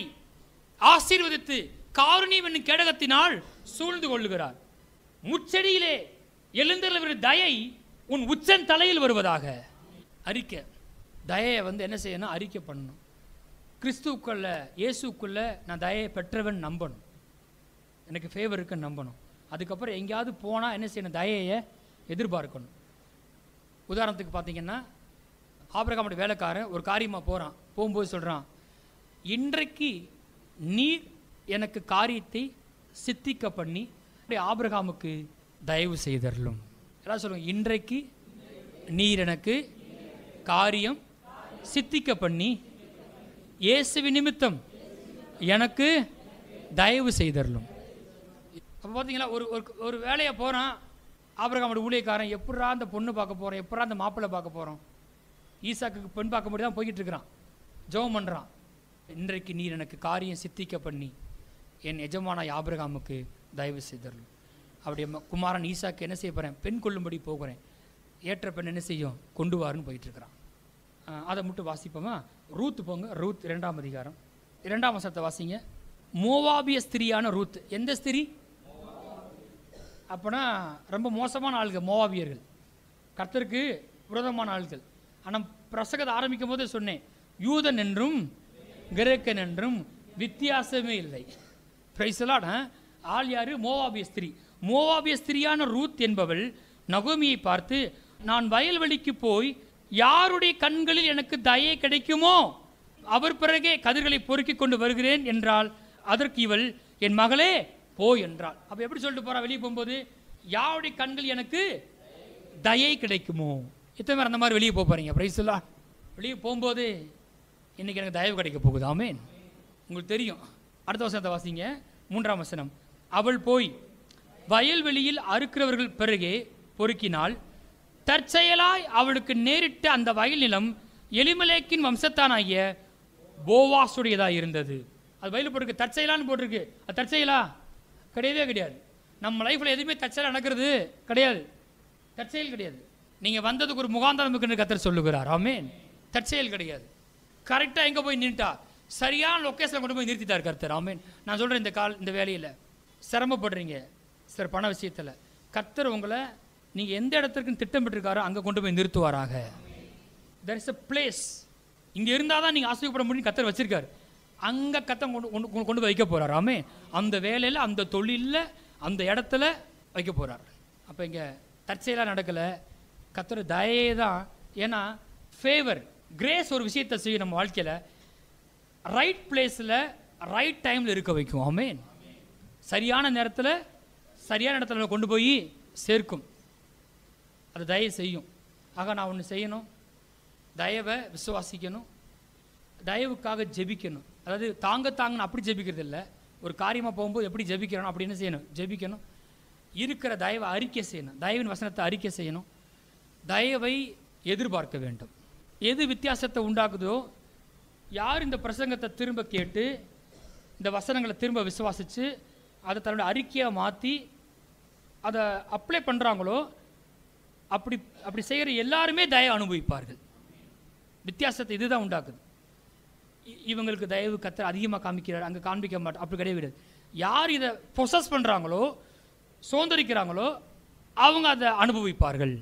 Speaker 1: ஆசீர்வதித்து காருண்யம் என்னும் கேடகத்தினால் சூழ்ந்து கொள்ளுகிறார். முச்செடியிலே எழுந்தருளுகிற தயை உன் உச்சன் தலையில் வருவதாக. அறிக்கை. தயையை என்ன செய்யணும்? அறிக்கை பண்ணணும். கிறிஸ்துக்குள்ள, இயேசுக்குள்ள நான் தயையை பெற்றவன் நம்பணும். எனக்கு ஃபேவர் இருக்குன்னு நம்பணும். அதுக்கப்புறம் எங்கேயாவது போனால் என்ன செய்யணும்? தயையை எதிர்பார்க்கணும். உதாரணத்துக்கு பார்த்தீங்கன்னா, ஆபிரகாமுடைய வேலைக்காரன் ஒரு காரியமாக போகிறான். போகும்போது சொல்கிறான், இன்றைக்கு நீர் எனக்கு காரியத்தை சித்திக்க பண்ணி ஆபிரகாமுக்கு தயவு செய்தரலும். எல்லாம் சொல்லுங்க, இன்றைக்கு நீர் எனக்கு காரியம் சித்திக்க பண்ணி இயேசுவி நிமித்தம் எனக்கு தயவு செய்தரலும். அப்போ பார்த்தீங்களா, ஒரு வேலையை போகிறான் ஆபிரகாமுடைய ஊழியக்காரன். எப்படா அந்த பொண்ணு பார்க்க போகிறோம், எப்படா அந்த மாப்பிள்ளை பார்க்க போகிறோம், ஈசாக்கு பெண் பார்க்க முடியாது தான் போய்கிட்டு இருக்கிறான். ஜெபம் பண்ணுறான். இன்றைக்கு நீர் எனக்கு காரியம் சித்திக்க பண்ணி என் எஜமான ஆபிரகாமுக்கு தயவு செய்தரலும். அப்படி குமாரன் ஈசாக்கு என்ன செய்ய போகிறேன்? பெண் கொள்ளும்படி போகிறேன். ஏற்ற பெண் என்ன செய்யும்? கொண்டு வாருன்னு போயிட்டுருக்கிறான். அதை மட்டும் வாசிப்போமா? ரூத் போங்க. ரூத் 2ஆம் அதிகாரம் 2ஆம் வசனத்தை வாசிங்க. மோவாபிய ஸ்திரியான ரூத். எந்த ஸ்திரீ? அப்போனா ரொம்ப மோசமான ஆள்கள் மோவாபியர்கள், கர்த்தருக்கு விரோதமான ஆள்கள். ஆனால் பிரசங்கத்தை ஆரம்பிக்கும் போதே சொன்னேன், யூதன் என்றும் கிரேக்கன் என்றும் வித்தியாசமே இல்லை. பிரைசலாட ஆள் யாரு? மோவாபிய ஸ்திரீ. மோவாபிய ஸ்திரியான ரூத் என்பவள் நகோமியை பார்த்து, நான் வயல்வெளிக்கு போய் யாருடைய கண்களில் எனக்கு தயை கிடைக்குமோ அவர் பிறகே கதிர்களை பொறுக்கி கொண்டு வருகிறேன் என்றால், அதற்கு இவள், என் மகளே போ என்றாள். அப்போ எப்படி சொல்லிட்டு போறா? வெளியே போகும்போது, யாருடைய கண்கள் எனக்கு தயை கிடைக்குமோ. இத்தனை பேர் அந்த மாதிரி வெளியே போறீங்க? பிரைஸ்லா. வெளியே போகும்போது இன்னைக்கு எனக்கு தயவு கிடைக்க போகுது. ஆமென். உங்களுக்கு தெரியும். அடுத்த வசனத்தை வாசிங்க. 3ஆம் வசனம். அவள் போய் வயல்வெளியில் அறுக்கிறவர்கள் பிறகே பொறுக்கினாள். தற்செயலாய் அவளுக்கு நேரிட்ட அந்த வயல் நிலம் எலிமெலேக்கின் வம்சத்தானாகிய போவாசுடையதாக இருந்தது. அது வயல் போட்டிருக்கு, தற்செயலான்னு போட்டிருக்கு. அது தற்செயலா? கிடையவே கிடையாது. நம்ம லைஃப்பில் எதுவுமே தற்செயலாக நடக்கிறது கிடையாது. தற்செயல் கிடையாது. நீங்கள் வந்ததுக்கு ஒரு முகாந்தரம் இருக்குன்னு கர்த்தர் சொல்லுகிறார். ஆமென். தற்செயல் கிடையாது. கரெக்டாக எங்கே போய் நின்றுட்டா? சரியான லொக்கேஷனில் கொண்டு போய் நிறுத்திட்டார் கர்த்தர். ஆமென். நான் சொல்கிறேன், இந்த வேலையில் சிரமப்படுறீங்க சார், பண விஷயத்தில், கர்த்தர் உங்களை நீங்கள் எந்த இடத்துக்குன்னு திட்டமிட்டிருக்காரோ அங்கே கொண்டு போய் நிறுத்துவாராக. there is a place. இங்கே இருந்தால் தான் நீங்கள் ஆசைப்பட முடியும் கர்த்தர் வச்சிருக்காரு. அங்கே கர்த்தர் கொண்டு போய் வைக்க போகிறார். ஆமே. அந்த வேலையில், அந்த தொழிலில், அந்த இடத்துல வைக்க போகிறார். அப்போ இங்கே தற்செயலாக நடக்கலை, கர்த்தர் தயையே தான். ஏன்னா ஃபேவர், கிரேஸ் ஒரு விஷயத்தை செய்யும் நம்ம வாழ்க்கையில். ரைட் பிளேஸில் ரைட் டைமில் இருக்க வைக்கும். ஆமேன். சரியான நேரத்தில் சரியான இடத்துல கொண்டு போய் சேர்க்கும். அது தயவு செய்யும். ஆக நான் ஒன்று செய்யணும், தயவை விசுவாசிக்கணும், தயவுக்காக ஜெபிக்கணும். அதாவது தாங்கன்னு அப்படி ஜெபிக்கிறது இல்லை. ஒரு காரியமாக போகும்போது எப்படி ஜெபிக்கிறோம் அப்படின்னு செய்யணும், ஜெபிக்கணும். இருக்கிற தயவை அறிக்கை செய்யணும், தயவின் வசனத்தை அறிக்கை செய்யணும். தயவை எதிர்பார்க்க வேண்டும். எது வித்தியாசத்தை உண்டாக்குதோ, யார் இந்த பிரசங்கத்தை திரும்ப கேட்டு இந்த வசனங்களை திரும்ப விசுவாசித்து அதை தன்னோட அறிக்கையாக மாற்றி அதை அப்ளை பண்ணுறாங்களோ, அப்படி செய்கிற எல்லாருமே தயவு அனுபவிப்பார்கள். வித்தியாசத்தை இதுதான் உண்டாக்குது. இவங்களுக்கு தயவு கர்த்தர் அதிகமாக காமிக்கிறார், அங்கே காண்பிக்க மாட்டோம், அப்படி கிடையாது. யார் இதை பொசஸ் பண்ணுறாங்களோ, சுதந்திரிக்கிறாங்களோ, அவங்க அதை அனுபவிப்பார்கள்.